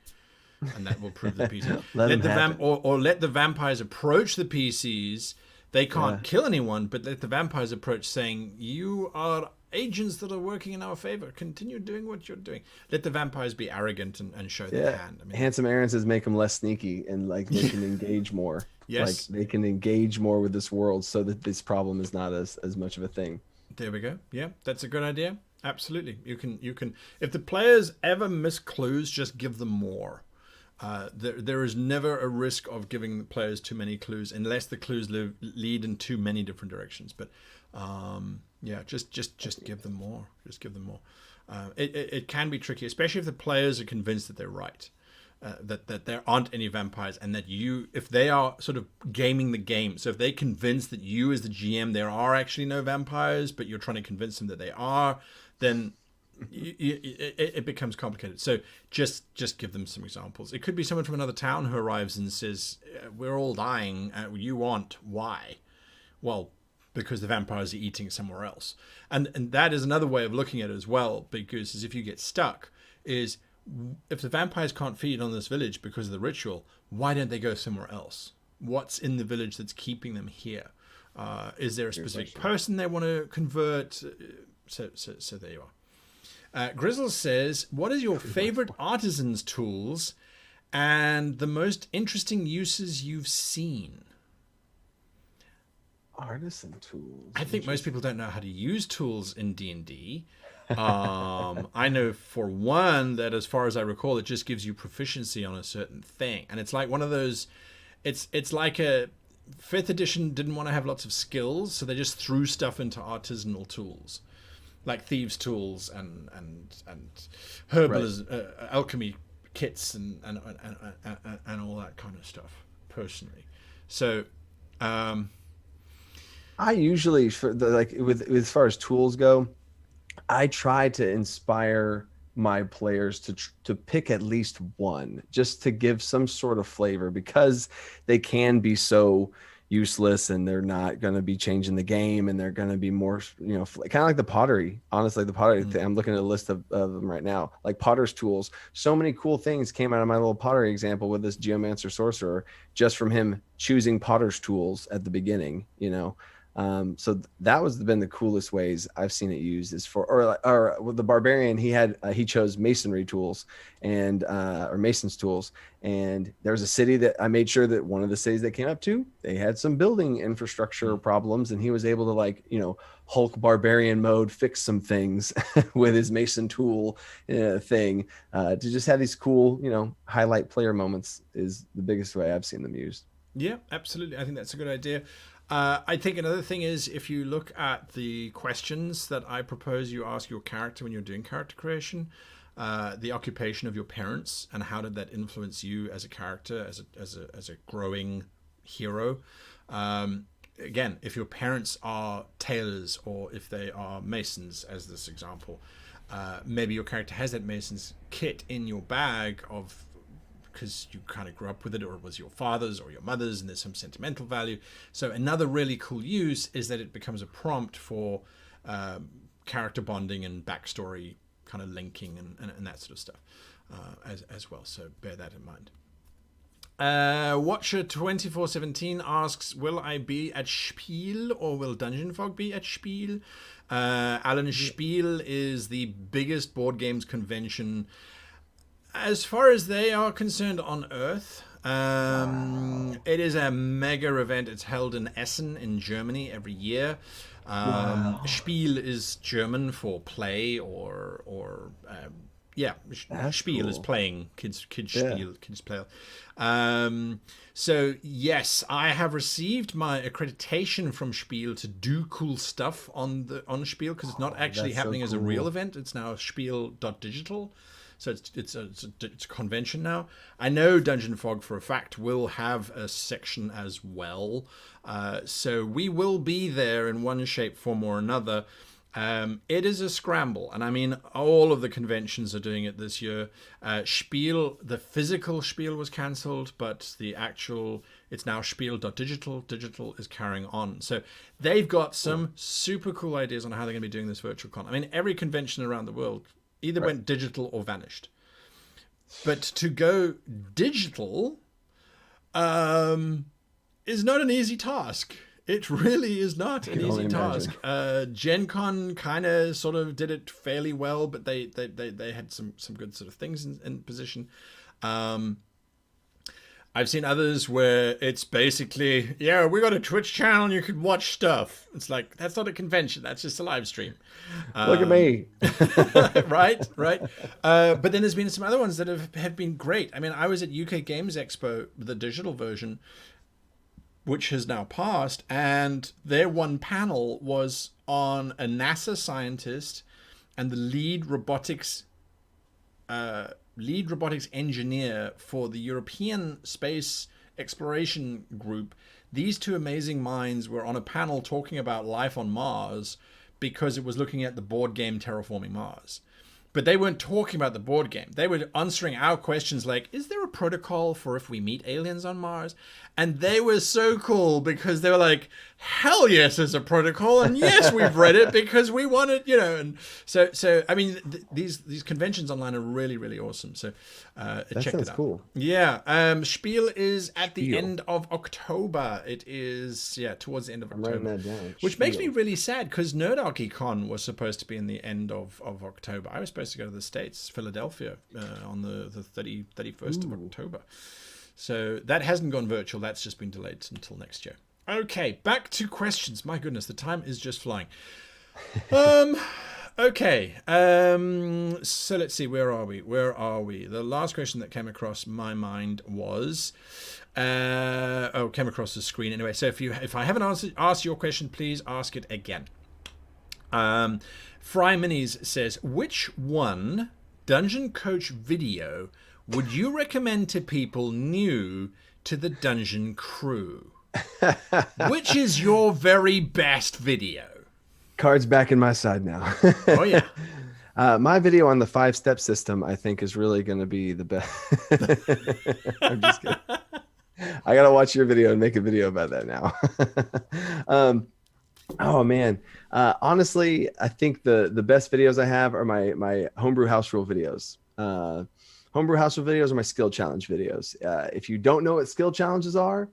and that will prove the PC. let the vampires approach the PCs. They can't kill anyone, but let the vampires approach, saying, "You are agents that are working in our favor. Continue doing what you're doing." Let the vampires be arrogant and show their hand. I mean, Handsome Aaron says make them less sneaky, and like they can engage more. Yes, like they can engage more with this world, so that this problem is not as much of a thing. There we go. Yeah, that's a good idea. Absolutely, you can. If the players ever miss clues, just give them more. There is never a risk of giving the players too many clues unless the clues lead in too many different directions. But Yeah, just give them more. Just give them more. It can be tricky, especially if the players are convinced that they're right, that there aren't any vampires, and that if they are sort of gaming the game. So if they convince that you as the GM there are actually no vampires, but you're trying to convince them that they are, then it becomes complicated. So just give them some examples. It could be someone from another town who arrives and says, "We're all dying. You want why?" Well, because the vampires are eating somewhere else. And that is another way of looking at it as well, because as if you get stuck, is if the vampires can't feed on this village because of the ritual, why don't they go somewhere else? What's in the village that's keeping them here? Is there a specific person they want to convert? So there you are. Grizzle says, what is your favorite Artisan's tools and the most interesting uses you've seen? Artisan tools. I think most people don't know how to use tools in D&D. I know for one that, as far as I recall, it just gives you proficiency on a certain thing, and it's like one of those. It's like a 5th edition didn't want to have lots of skills, so they just threw stuff into artisanal tools, like thieves' tools and herbalism, alchemy kits and all that kind of stuff. Personally, so. I usually, with as far as tools go, I try to inspire my players to pick at least one, just to give some sort of flavor, because they can be so useless and they're not going to be changing the game, and they're going to be more, kind of like the pottery. Honestly, the pottery thing, I'm looking at a list of them right now, like potter's tools. So many cool things came out of my little pottery example with this geomancer sorcerer, just from him choosing potter's tools at the beginning, so that was been the coolest ways I've seen it used, is for, or with the barbarian, he chose masonry tools or mason's tools. And there was a city that I made sure that one of the cities that came up to, they had some building infrastructure problems, and he was able to Hulk barbarian mode, fix some things with his mason tool thing, to just have these cool, highlight player moments is the biggest way I've seen them used. Yeah, absolutely. I think that's a good idea. I think another thing is, if you look at the questions that I propose you ask your character when you're doing character creation, the occupation of your parents and how did that influence you as a character, as a growing hero. Again, if your parents are tailors or if they are masons, as this example, maybe your character has that mason's kit in your bag because you kind of grew up with it, or it was your father's or your mother's, and there's some sentimental value. So another really cool use is that it becomes a prompt for character bonding and backstory kind of linking and that sort of stuff as well. So bear that in mind. Watcher2417 asks, will I be at Spiel or will Dungeon Fog be at Spiel? Alan, Spiel is the biggest board games convention as far as they are concerned on Earth. It is a mega event. It's held in Essen in Germany every year. Spiel is German for play or Spiel is playing. Kids Spiel, kids play. So yes, I have received my accreditation from Spiel to do cool stuff on Spiel, because it's not actually happening as a real event. It's now Spiel.digital. So it's a convention now. I know Dungeon Fog for a fact will have a section as well. So we will be there in one shape, form or another. It is a scramble. And I mean, all of the conventions are doing it this year. Spiel, the physical Spiel was cancelled, but the actual, it's now Spiel.digital. Digital is carrying on. So they've got some super cool ideas on how they're going to be doing this virtual con. I mean, every convention around the world either went digital or vanished. But to go digital is not an easy task. It really is not an easy task. Gen Con kind of sort of did it fairly well, but they had some good sort of things in position. I've seen others where it's basically, we got a Twitch channel and you can watch stuff. It's like, that's not a convention. That's just a live stream. Look at me. Right. But then there's been some other ones that have been great. I mean, I was at UK Games Expo, the digital version, which has now passed, and their one panel was on a NASA scientist and the lead robotics engineer for the European Space Exploration Group. These two amazing minds were on a panel talking about life on Mars because it was looking at the board game Terraforming Mars. But they weren't talking about the board game. They were answering our questions like, is there a protocol for if we meet aliens on Mars? And they were so cool because they were like, hell yes, there's a protocol. And yes, we've read it because we wanted, And so I mean, these conventions online are really, really awesome. So check it out. Cool. Yeah. Spiel is at the end of October. It is, towards the end of October. I'm writing that down. Which makes me really sad because NerdArchyCon was supposed to be in the end of October. I was supposed to go to the States, Philadelphia, on the 31st of October. So that hasn't gone virtual. That's just been delayed until next year. Okay, back to questions. My goodness, the time is just flying. Okay. So let's see. Where are we? The last question that came across my mind was... came across the screen anyway. So if I haven't asked your question, please ask it again. Fry Minis says, which one Dungeon Coach video would you recommend to people new to the Dungeon crew? Which is your very best video? Cards back in my side now. Oh, yeah. My video on the 5-step system, I think, is really going to be the best. I'm just kidding. I got to watch your video and make a video about that now. Oh, man. Honestly, I think the best videos I have are my homebrew house rule videos. Homebrew house rule videos are my skill challenge videos. If you don't know what skill challenges are,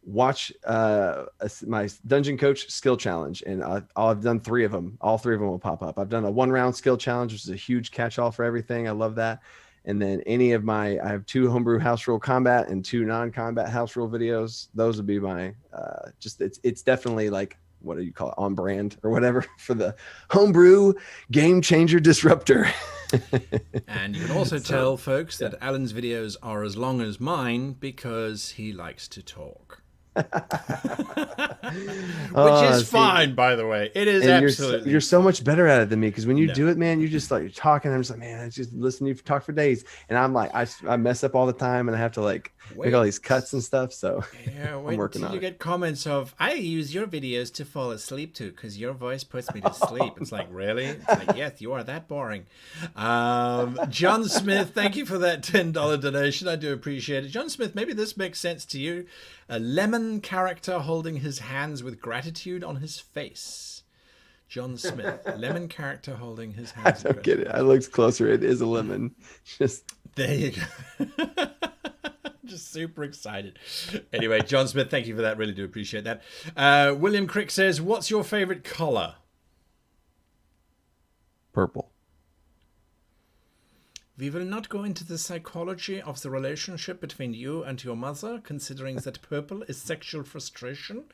watch my Dungeon Coach skill challenge, and I've done 3 of them. All 3 of them will pop up. I've done a 1-round skill challenge, which is a huge catch-all for everything. I love that. And then I have 2 homebrew house rule combat and 2 non-combat house rule videos. Those would be my it's definitely like, what do you call it, on brand or whatever for the homebrew game changer disruptor. And you can also tell folks that Alan's videos are as long as mine because he likes to talk. Which is fine, by the way. It is absolutely. You're so much better at it than me, because when you do it, man, you just like, you're talking. I'm just like, man, I just listen to you talk for days, and I'm like, I mess up all the time, and I have to like make all these cuts and stuff. So I'm working on it. You get comments of, I use your videos to fall asleep to because your voice puts me to sleep. It's like, really? It's like, yes, you are that boring. John Smith, thank you for that $10 donation. I do appreciate it. John Smith, maybe this makes sense to you. A lemon character holding his hands with gratitude on his face. John Smith, lemon character holding his hands. I don't get it. I looked closer. It is a lemon. Just there you go. Just super excited. Anyway, John Smith, thank you for that. Really do appreciate that. William Crick says, "What's your favorite color?" Purple. We will not go into the psychology of the relationship between you and your mother, considering that purple is sexual frustration,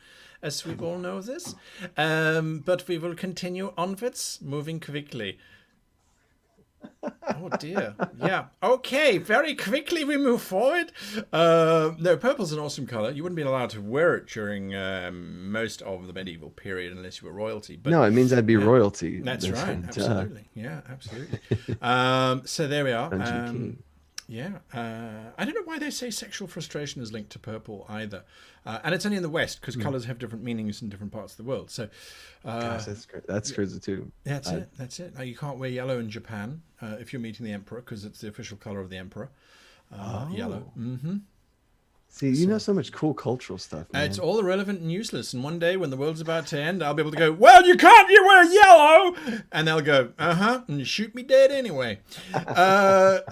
as we all know this. But we will continue onwards, moving quickly. Oh dear. Yeah. Okay. Very quickly we move forward. No, purple's an awesome color. You wouldn't be allowed to wear it during most of the medieval period unless you were royalty. But no, it means I'd be royalty. That's right. Absolutely. Yeah, absolutely. So there we are. Yeah. I don't know why they say sexual frustration is linked to purple either. And it's only in the West because colors have different meanings in different parts of the world. So gosh, that's crazy too. That's it. Now, you can't wear yellow in Japan if you're meeting the emperor, because it's the official color of the emperor. Yellow. Mm-hmm. See, you know so much cool cultural stuff, man. It's all irrelevant and useless. And one day when the world's about to end, I'll be able to go, well, you wear yellow. And they'll go, and shoot me dead anyway.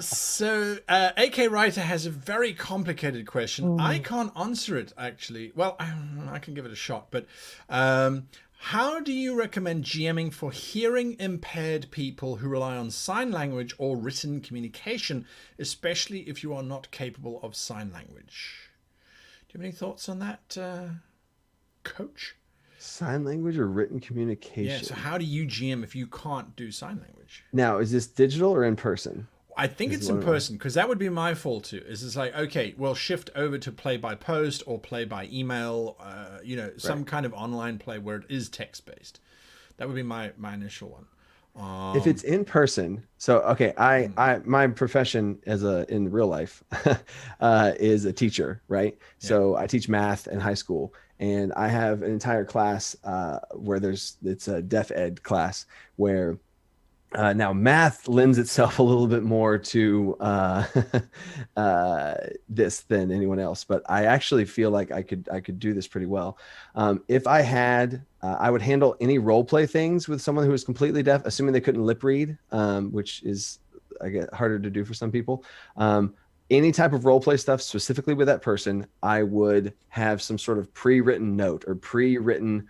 So AK Writer has a very complicated question. I can't answer it, actually. Well, I can give it a shot. But how do you recommend GMing for hearing impaired people who rely on sign language or written communication, especially if you are not capable of sign language? Do you have any thoughts on that, Coach? Sign language or written communication? Yeah, so how do you GM if you can't do sign language? Now, is this digital or in person? I think it's in person, because that would be my fault too. Is it's like, okay, well, shift over to play by post or play by email, some kind of online play where it is text based. That would be my initial one. If it's in person, so okay, I my profession in real life is a teacher, right? Yeah. So I teach math in high school, and I have an entire class where it's a deaf ed class where now math lends itself a little bit more to this than anyone else, but I actually feel like I could do this pretty well. If I had, I would handle any role play things with someone who is completely deaf, assuming they couldn't lip read, which is, I guess, harder to do for some people. Any type of role play stuff specifically with that person, I would have some sort of pre-written note or pre-written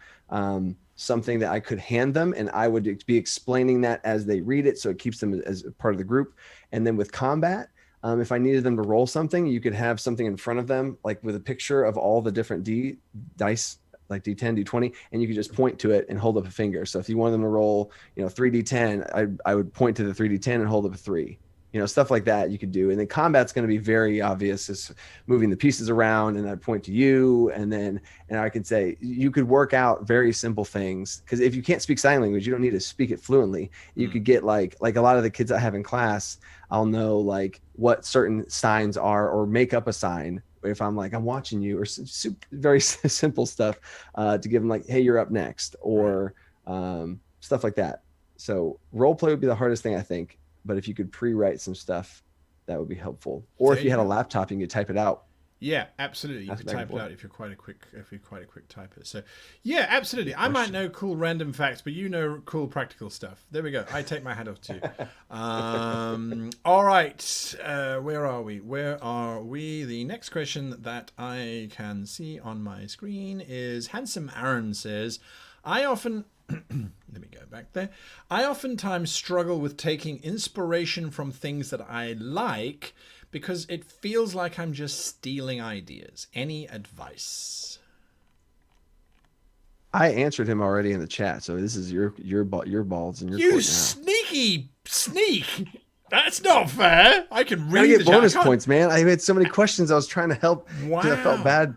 something that I could hand them, and I would be explaining that as they read it, so it keeps them as part of the group. And then with combat, if I needed them to roll something, you could have something in front of them, like with a picture of all the different dice, like D10, D20, and you could just point to it and hold up a finger. So if you wanted them to roll, 3D10, I would point to the 3D10 and hold up a 3. Stuff like that you could do. And then combat's going to be very obvious. It's moving the pieces around, and I'd point to you. And I could say, you could work out very simple things. Because if you can't speak sign language, you don't need to speak it fluently. You could get like a lot of the kids I have in class, I'll know like what certain signs are, or make up a sign. If I'm like, I'm watching you, or very simple stuff to give them, like, hey, you're up next, or stuff like that. So role play would be the hardest thing, I think. But if you could pre-write some stuff, that would be helpful. Or if you had a laptop, you could type it out. Yeah, absolutely. You could type it out if you're quite a quick typer. So yeah, absolutely. I might know cool random facts, but you know cool practical stuff. There we go. I take my hat off to you. All right. Where are we? The next question that I can see on my screen is Handsome Aaron says, let me go back there. I oftentimes struggle with taking inspiration from things that I like because it feels like I'm just stealing ideas. Any advice? I answered him already in the chat, so this is your balls and your you sneaky sneak. That's not fair. I can read the chat. Bonus points, man. I had so many questions. I was trying to help. Wow. I felt bad.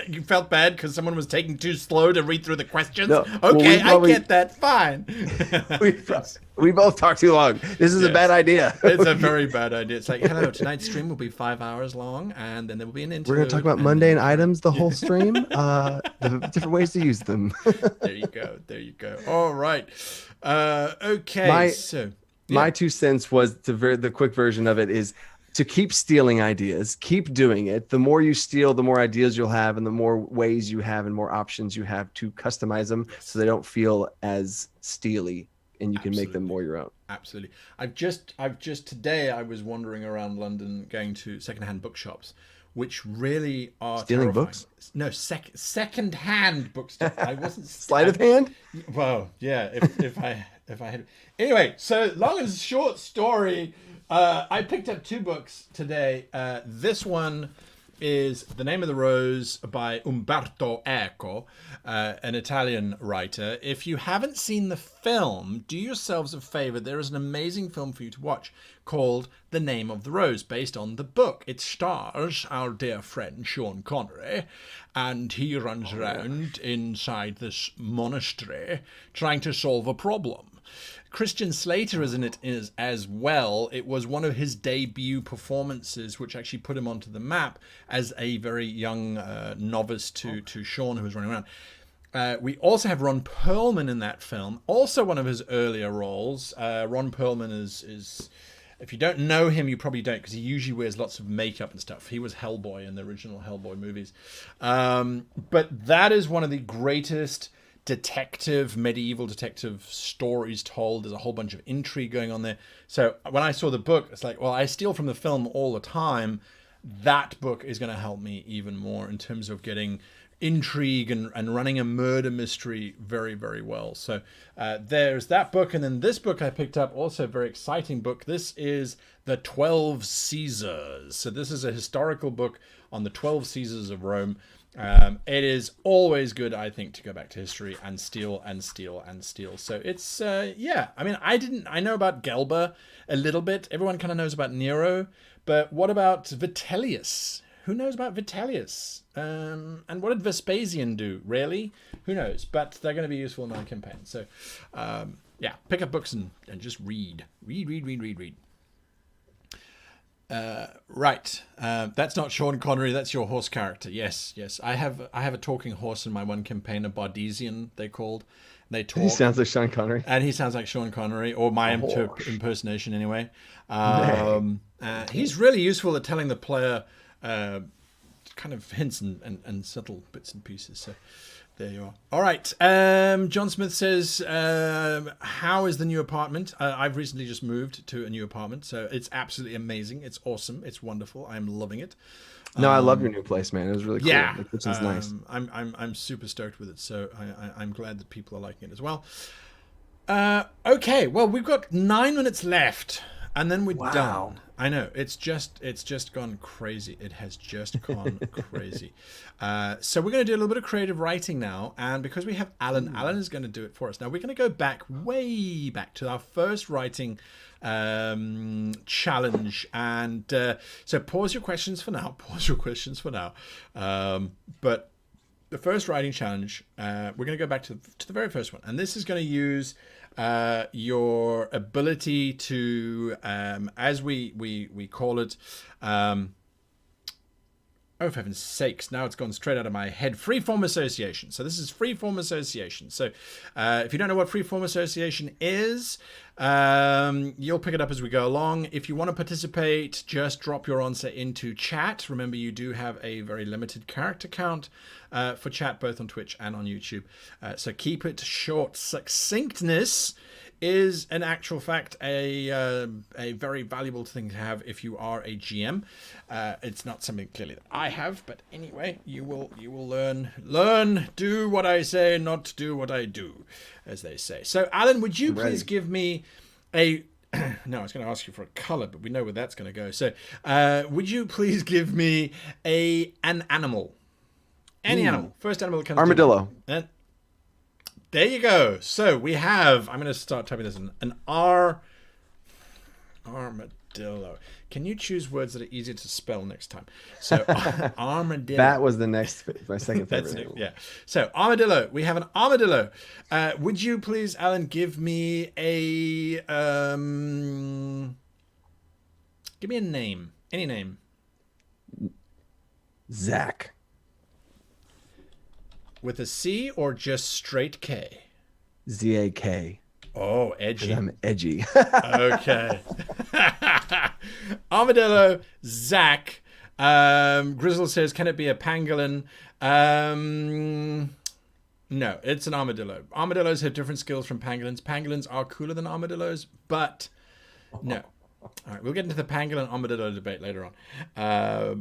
You felt bad because someone was taking too slow to read through the questions? No, okay, I get that. Fine. we both talk too long. This is a bad idea. It's a very bad idea. It's like, hello, tonight's stream will be 5 hours long, and then there will be an interlude. We're going to talk about mundane items the whole stream, the different ways to use them. There you go. All right. Okay, my 2 cents was the quick version of it is to keep stealing ideas, keep doing it. The more you steal, the more ideas you'll have, and the more ways you have and more options you have to customize them so they don't feel as steely, and you can make them more your own. Absolutely. I've just today I was wandering around London going to secondhand bookshops, which really are stealing terrifying. Books? No, secondhand bookstore. I wasn't sleight of hand. Well, yeah. If I had. Anyway, so long and short story. I picked up 2 books today. This one is The Name of the Rose by Umberto Eco, an Italian writer. If you haven't seen the film, do yourselves a favor. There is an amazing film for you to watch called The Name of the Rose, based on the book. It stars our dear friend Sean Connery, and he runs around inside this monastery trying to solve a problem. Christian Slater is in it as well. It was one of his debut performances, which actually put him onto the map as a very young novice to Sean, who was running around. We also have Ron Perlman in that film, also one of his earlier roles. Ron Perlman is, if you don't know him, you probably don't, because he usually wears lots of makeup and stuff. He was Hellboy in the original Hellboy movies. But that is one of the greatest medieval detective stories told. There's a whole bunch of intrigue going on there. So when I saw the book, it's like, well, I steal from the film all the time. That book is going to help me even more in terms of getting intrigue and running a murder mystery very, very well. So there's that book. And then this book I picked up, also a very exciting book. This is The 12 Caesars. So this is a historical book on the 12 Caesars of Rome. It is always good, I think, to go back to history and steal and steal and steal. So it's yeah. I mean, I know about Gelber a little bit. Everyone kind of knows about Nero, but what about Vitellius? Who knows about Vitellius? And what did Vespasian do? Really? Who knows? But they're going to be useful in my campaign. So yeah, pick up books and just read. Read. Right. That's not Sean Connery. That's your horse character. Yes. I have a talking horse in my one campaign, a Bardesian, they called. They talk. He sounds like Sean Connery. And he sounds like Sean Connery, or my impersonation anyway. He's really useful at telling the player kind of hints and subtle bits and pieces. So there you are. All right. John Smith says, how is the new apartment? I've recently just moved to a new apartment, so it's absolutely amazing. It's awesome. It's wonderful. I'm loving it. No, I love your new place, man. It was really cool. Yeah, Which is nice. I'm super stoked with it. So I'm glad that people are liking it as well. Okay. Well, we've got 9 minutes left, and then we're done. I know it's just gone crazy. It has just gone crazy. So we're going to do a little bit of creative writing now, and because we have Alan is going to do it for us. Now we're going to go way back to our first writing challenge, and so pause your questions for now. But the first writing challenge, we're going to go back to the very first one, and this is going to use your ability to, as we call it, oh, for heaven's sakes, now it's gone straight out of my head. Freeform association. So this is freeform association. So if you don't know what freeform association is, you'll pick it up as we go along. If you want to participate, just drop your answer into chat. Remember, you do have a very limited character count for chat, both on Twitch and on YouTube. So keep it short. Succinctness is in actual fact a very valuable thing to have if you are a GM. It's not something clearly that I have, but anyway, you will learn, do what I say, not do what I do, as they say. So Alan, would you please give me a no, I was going to ask you for a color, but we know where that's going to go. So would you please give me an animal? Any animal. First animal that comes armadillo. There you go. So we have, I'm going to start typing this in, an armadillo. Can you choose words that are easier to spell next time? So armadillo. That was my second favorite. Yeah. So armadillo. We have an armadillo. Would you please, Alan, give me a name. Any name. Zach. With a C or just straight K? Z-A-K. Oh, edgy. I'm edgy. Okay. Armadillo, Zach. Grizzle says, can it be a pangolin? No, it's an armadillo. Armadillos have different skills from pangolins. Pangolins are cooler than armadillos, but no. All right, we'll get into the pangolin armadillo debate later on.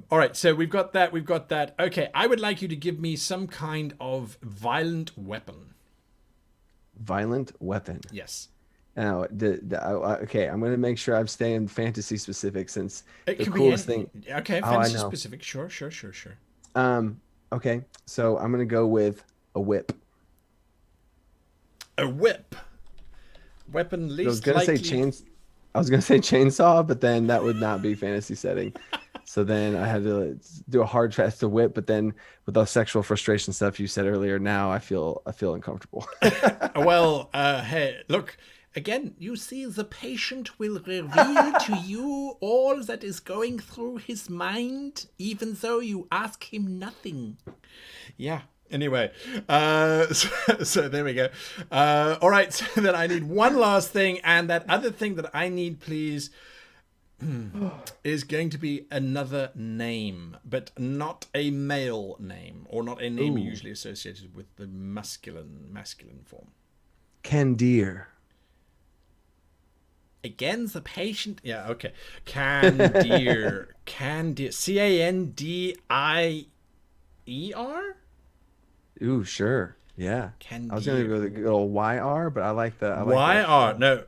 All right, so we've got that. Okay, I would like you to give me some kind of violent weapon. Violent weapon. Yes. Now, okay, I'm going to make sure I'm staying fantasy specific since it the coolest thing. Okay, fantasy specific. Sure. Okay, so I'm going to go with a whip. A whip. Weapon least likely. I was going to say chainsaw, but then that would not be fantasy setting. So then I had to do a hard test to whip, but then with the sexual frustration stuff you said earlier, now I feel uncomfortable. Well, hey, look, again, you see, the patient will reveal to you all that is going through his mind, even though you ask him nothing. Yeah. Anyway, so there we go. All right, so then I need one last thing, and that other thing that I need, please, is going to be another name, but not a male name, or not a name usually associated with the masculine form. Candir. Again, the patient. Yeah, okay. Candir. Candir. C-A-N-D-I-E-R? Ooh, sure. Yeah. Candir. I was going to go with the good old Y-R, but I like the... Y-R. No.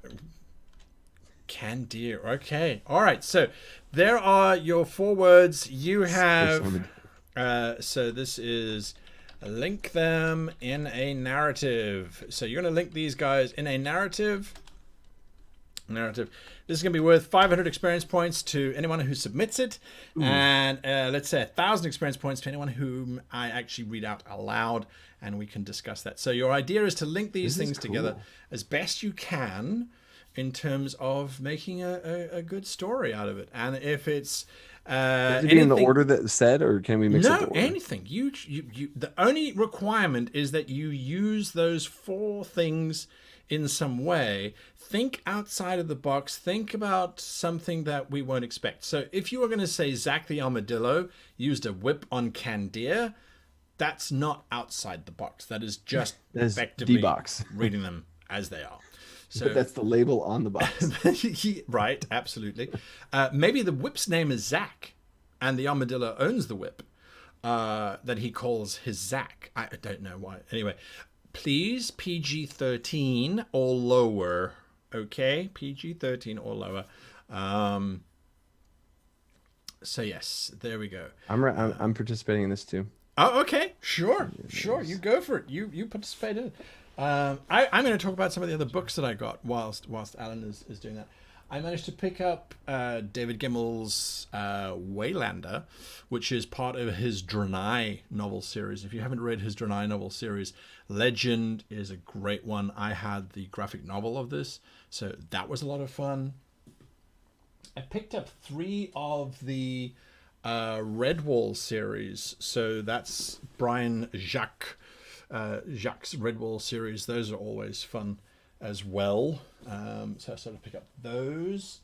Candir. Okay. All right. So there are your 4 words. You have... So this is link them in a narrative. So you're going to link these guys in a narrative. This is going to be worth 500 experience points to anyone who submits it. Ooh. And let's say 1,000 experience points to anyone whom I actually read out aloud, and we can discuss that. So your idea is to link these things together as best you can in terms of making a good story out of it. And if it's does it be in the order that said, or can we mix it? No, anything. You the only requirement is that you use those 4 things in some way. Think outside of the box. Think about something that we won't expect. So if you were going to say Zach the Armadillo used a whip on Candir, that's not outside the box. That is just effectively D-box. Reading them as they are. So but that's the label on the box. Right, absolutely. Maybe the whip's name is Zach, and the armadillo owns the whip that he calls his Zach. I don't know why. Anyway, please PG-13 or lower. Okay, PG-13 or lower. So yes, there we go. I'm participating in this too. Oh, okay, sure. You go for it. You participate in it. I'm going to talk about some of the other books that I got whilst Alan is doing that. I managed to pick up David Gimmel's Waylander, which is part of his Draenei novel series. If you haven't read his Draenei novel series, Legend is a great one. I had the graphic novel of this, so that was a lot of fun. I picked up 3 of the Redwall series, so that's Brian Jacques' Redwall series. Those are always fun as well. So I sort of pick up those.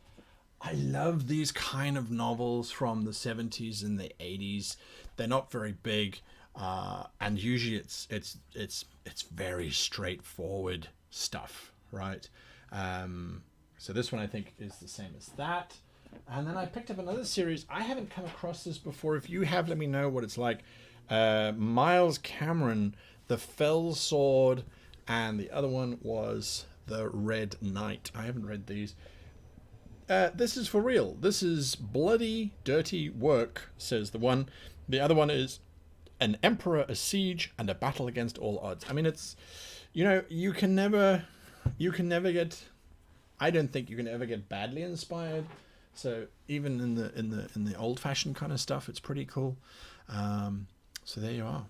I love these kind of novels from the 70s and the 80s. They're not very big, and usually it's very straightforward stuff, right? So this one I think is the same as that. And then I picked up another series. I haven't come across this before. If you have, let me know what it's like. Miles Cameron, The Fell Sword, and the other one was The Red Knight. I haven't read these. This is for real. This is bloody, dirty work, says the one. The other one is An Emperor, a Siege, and a Battle Against All Odds. I mean, it's, you can never get, I don't think you can ever get badly inspired. So even in the old-fashioned kind of stuff, it's pretty cool. So there you are.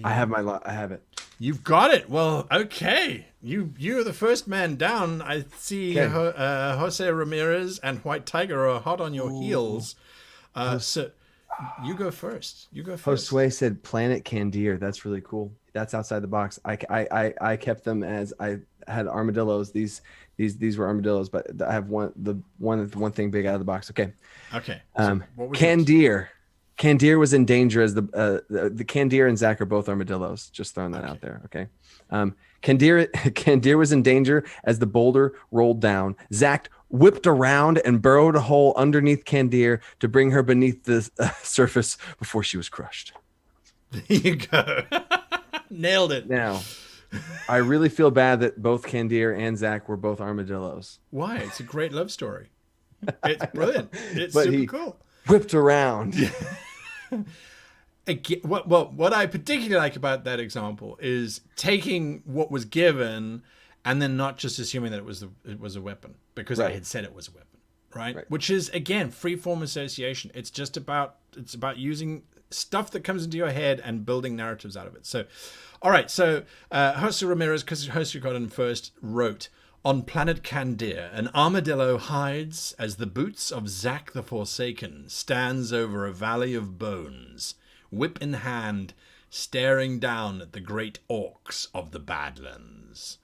I have it. You've got it. Well, okay. You're the first man down. I see Jose Ramirez and White Tiger are hot on your heels. So you go first. Josue said Planet Candir. That's really cool. That's outside the box. I kept them as I had armadillos. These were armadillos, but I have one thing big out of the box. Okay. So Candir. Candir was in danger as the Candir and Zach are both armadillos. Just throwing that out there. Okay. Candir was in danger as the boulder rolled down. Zach whipped around and burrowed a hole underneath Candir to bring her beneath the surface before she was crushed. There you go. Nailed it. Now, I really feel bad that both Candir and Zach were both armadillos. Why? It's a great love story. It's brilliant. It's super cool. Whipped around. Again, what I particularly like about that example is taking what was given and then not just assuming that it was a weapon because I had said it was a weapon, right? Which is again free-form association. It's about using stuff that comes into your head and building narratives out of it. So, all right. So Jose Ramirez, because Jose got in first, wrote. On planet Candir, an armadillo hides as the boots of Zach the Forsaken stands over a valley of bones, whip in hand, staring down at the great orcs of the Badlands.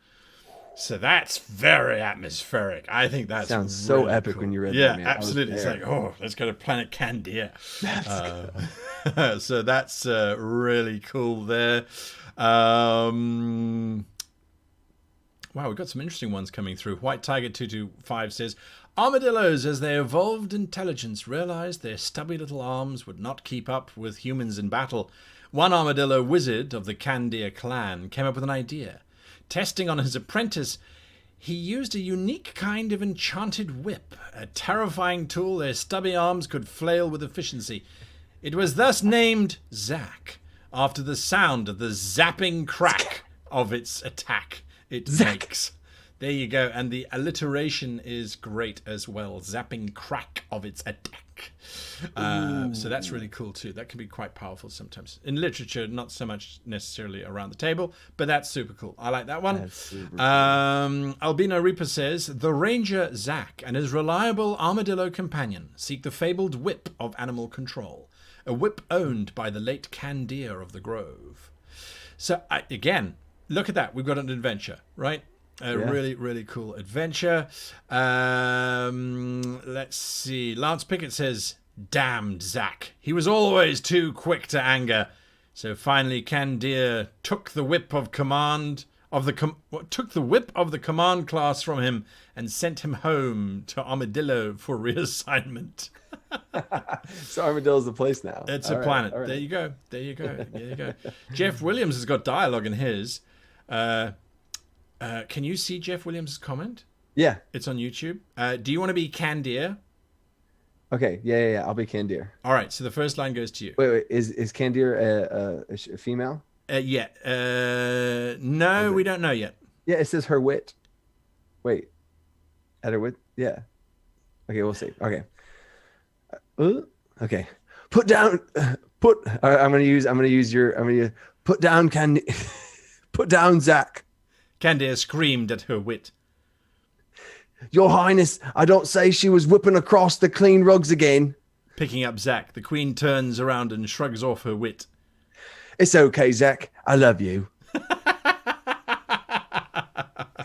So that's very atmospheric. I think that sounds really so epic cool. when you read that. that. Yeah, absolutely. It's like, let's go to planet Candir. So that's really cool there. Wow, we've got some interesting ones coming through. White Tiger 225 says, armadillos, as they evolved intelligence, realized their stubby little arms would not keep up with humans in battle. One armadillo wizard of the Candir clan came up with an idea. Testing on his apprentice, he used a unique kind of enchanted whip, a terrifying tool their stubby arms could flail with efficiency. It was thus named Zack, after the sound of the zapping crack of its attack it makes. There you go. And the alliteration is great as well. Zapping crack of its attack. So that's really cool too. That can be quite powerful sometimes. In literature, not so much necessarily around the table, but that's super cool. I like that one. Albino Reaper says, the ranger Zack and his reliable armadillo companion seek the fabled whip of animal control, a whip owned by the late Candir of the Grove. So again, look at that. We've got an adventure, right? Really, really cool adventure. Let's see. Lance Pickett says, damned Zack. He was always too quick to anger. So finally Candir took the whip of command of the command class from him and sent him home to Armadillo for reassignment. So Armadillo's the place now. It's a planet. Right. There you go. Jeff Williams has got dialogue in his. Can you see Jeff Williams' comment? Yeah. It's on YouTube. Do you want to be Candir? Okay. Yeah. I'll be Candir. All right. So the first line goes to you. Wait. Is Candir a female? Yeah. No, we don't know yet. Yeah, it says her wit. Wait. At her wit? Yeah. Okay, we'll see. Okay. Okay. Put down put down Zack. Candir screamed at her wit. Your Highness, I don't say she was whipping across the clean rugs again. Picking up Zack, the Queen turns around and shrugs off her wit. It's okay, Zack. I love you.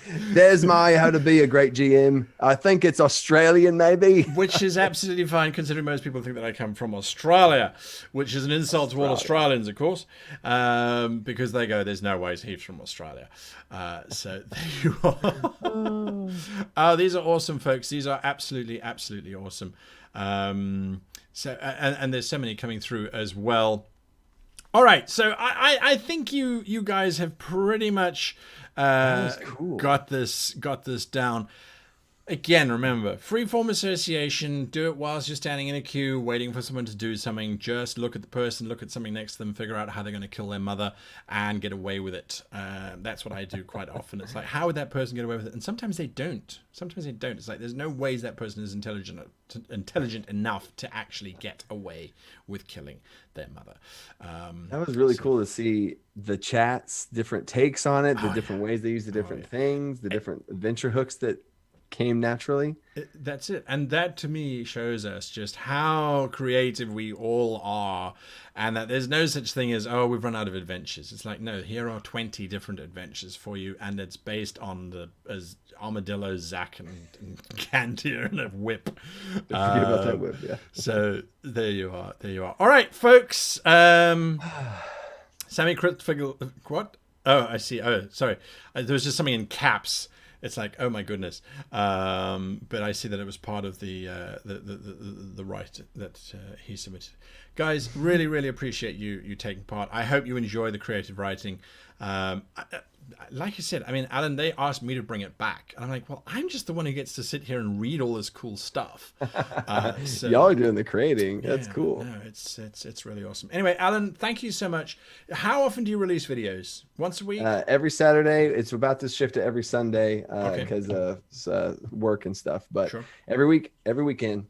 There's my how to be a great GM. I think it's Australian, maybe. Which is absolutely fine, considering most people think that I come from Australia, which is an insult to all Australians, of course, because they go, there's no way he's from Australia. So there you are. These are awesome, folks. These are absolutely, absolutely awesome. And there's so many coming through as well. All right, so I think you guys have pretty much got this down. Again, remember, freeform association, do it whilst you're standing in a queue, waiting for someone to do something. Just look at the person, look at something next to them, figure out how they're going to kill their mother, and get away with it. That's what I do quite often. It's like, how would that person get away with it? And sometimes they don't. It's like, there's no ways that person is intelligent enough to actually get away with killing their mother. That was really cool to see the chats, different takes on it, the different ways they use the different things, the different adventure hooks that came naturally. That's it. And that to me shows us just how creative we all are, and that there's no such thing as, oh, we've run out of adventures. It's like, no, here are 20 different adventures for you, and it's based on as Armadillo, Zack, and Candir, and a whip. Don't forget about that whip, yeah. So there you are. All right, folks. Sammy Crit figure what? Oh, I see. Oh, sorry. There was just something in caps. It's like, oh my goodness, but I see that it was part of the right that he submitted. Guys, really, really appreciate you taking part. I hope you enjoy the creative writing. Like I said, I mean, Alan, they asked me to bring it back, and I'm like, well, I'm just the one who gets to sit here and read all this cool stuff. So, y'all are doing the creating. That's cool. No, it's really awesome. Anyway, Alan, thank you so much. How often do you release videos? Once a week? Every Saturday. It's about to shift to every Sunday because of work and stuff. But sure. Every weekend. Every weekend.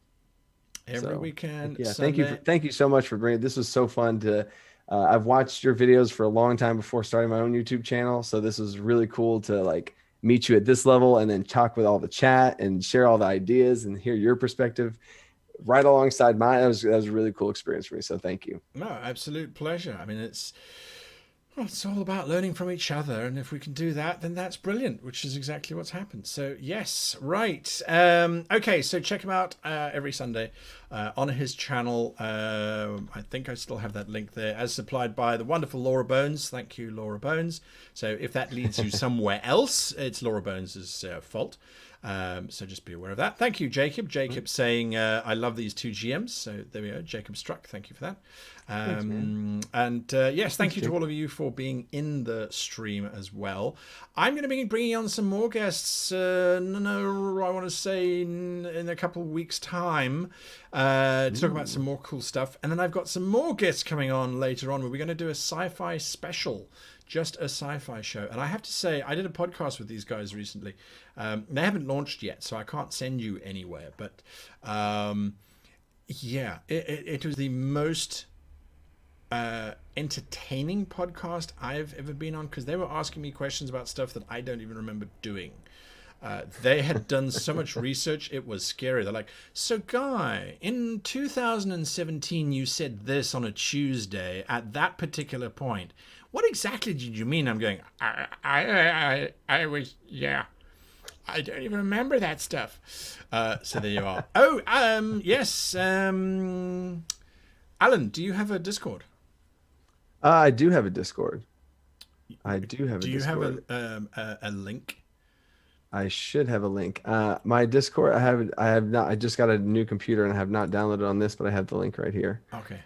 Yeah. Sunday. Thank you so much for bringing. This was so fun to. I've watched your videos for a long time before starting my own YouTube channel. So this was really cool to like meet you at this level and then talk with all the chat and share all the ideas and hear your perspective right alongside mine. That was a really cool experience for me. So thank you. No, absolute pleasure. I mean, it's all about learning from each other. And if we can do that, then that's brilliant, which is exactly what's happened. So yes, right. Okay, so check him out every Sunday on his channel. I think I still have that link there, as supplied by the wonderful Laura Bones. Thank you, Laura Bones. So if that leads you somewhere else, it's Laura Bones' fault. So just be aware of that. Thank you, Jacob. Jacob saying, I love these two GMs. So there we go. Jacob Struck. Thank you for that. Thanks, man. And yes, thank you to all of you for being in the stream as well. I'm going to be bringing on some more guests. I want to say in a couple of weeks' time to talk about some more cool stuff. And then I've got some more guests coming on later on where we're going to do a sci-fi special. Just a sci-fi show. And I have to say, I did a podcast with these guys recently. They haven't launched yet, so I can't send you anywhere. But yeah, it was the most entertaining podcast I've ever been on, because they were asking me questions about stuff that I don't even remember doing. They had done so much research, it was scary. They're like, so Guy, in 2017 you said this on a Tuesday at that particular point. What exactly did you mean? I'm going, I was, yeah. I don't even remember that stuff. So there you are. Oh, yes. Alan, do you have a Discord? I do have a Discord. Do you have a link? I should have a link. My Discord, I have not. I just got a new computer and I have not downloaded on this, but I have the link right here. Okay.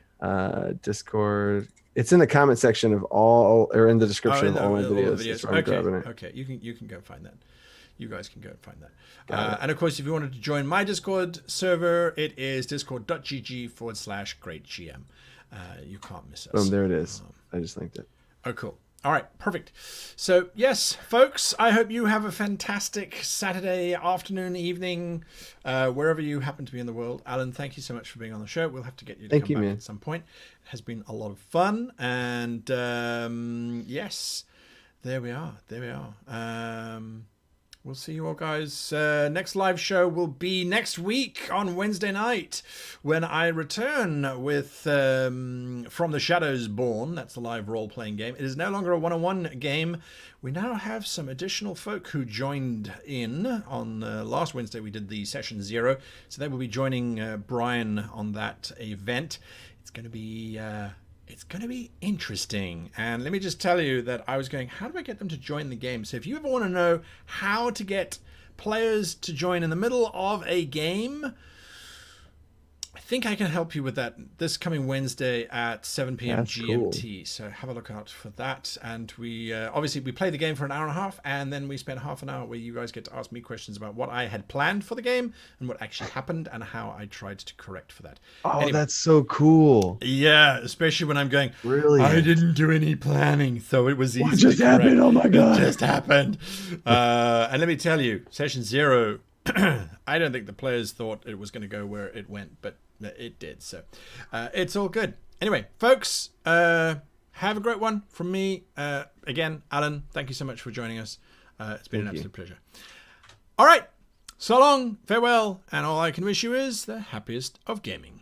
Discord. It's in the comment section of all, or in the description of all my videos. That's where I'm grabbing it. Okay. You can go find that. You guys can go and find that. And of course, if you wanted to join my Discord server, it is discord.gg/greatgm. You can't miss us. Boom, there it is. I just linked it. Oh, cool. All right, perfect. So, yes, folks, I hope you have a fantastic Saturday afternoon, evening, wherever you happen to be in the world. Alan, thank you so much for being on the show. We'll have to get you to come back at some point. It has been a lot of fun. And, yes, there we are. We'll see you all, guys. Next live show will be next week on Wednesday night when I return with From the Shadows Born. That's the live role-playing game. It is no longer a one-on-one game. We now have some additional folk who joined in. On last Wednesday, we did the Session 0. So they will be joining Brian on that event. It's going to be... It's going to be interesting. And let me just tell you that I was going, how do I get them to join the game? So if you ever want to know how to get players to join in the middle of a game, I think I can help you with that this coming Wednesday at 7 p.m. GMT. Cool. So have a look out for that. And we obviously we play the game for an hour and a half, and then we spend half an hour where you guys get to ask me questions about what I had planned for the game and what actually happened and how I tried to correct for that. Oh, anyway, that's so cool. Yeah, especially when I'm going, really? I didn't do any planning, so it was easy. What just happened? Oh my God. It just happened. And let me tell you, Session 0, I don't think the players thought it was going to go where it went, but it did. So it's all good. Anyway, folks, have a great one from me. Again, Alan, thank you so much for joining us. It's been an absolute pleasure. All right. So long, farewell, and all I can wish you is the happiest of gaming.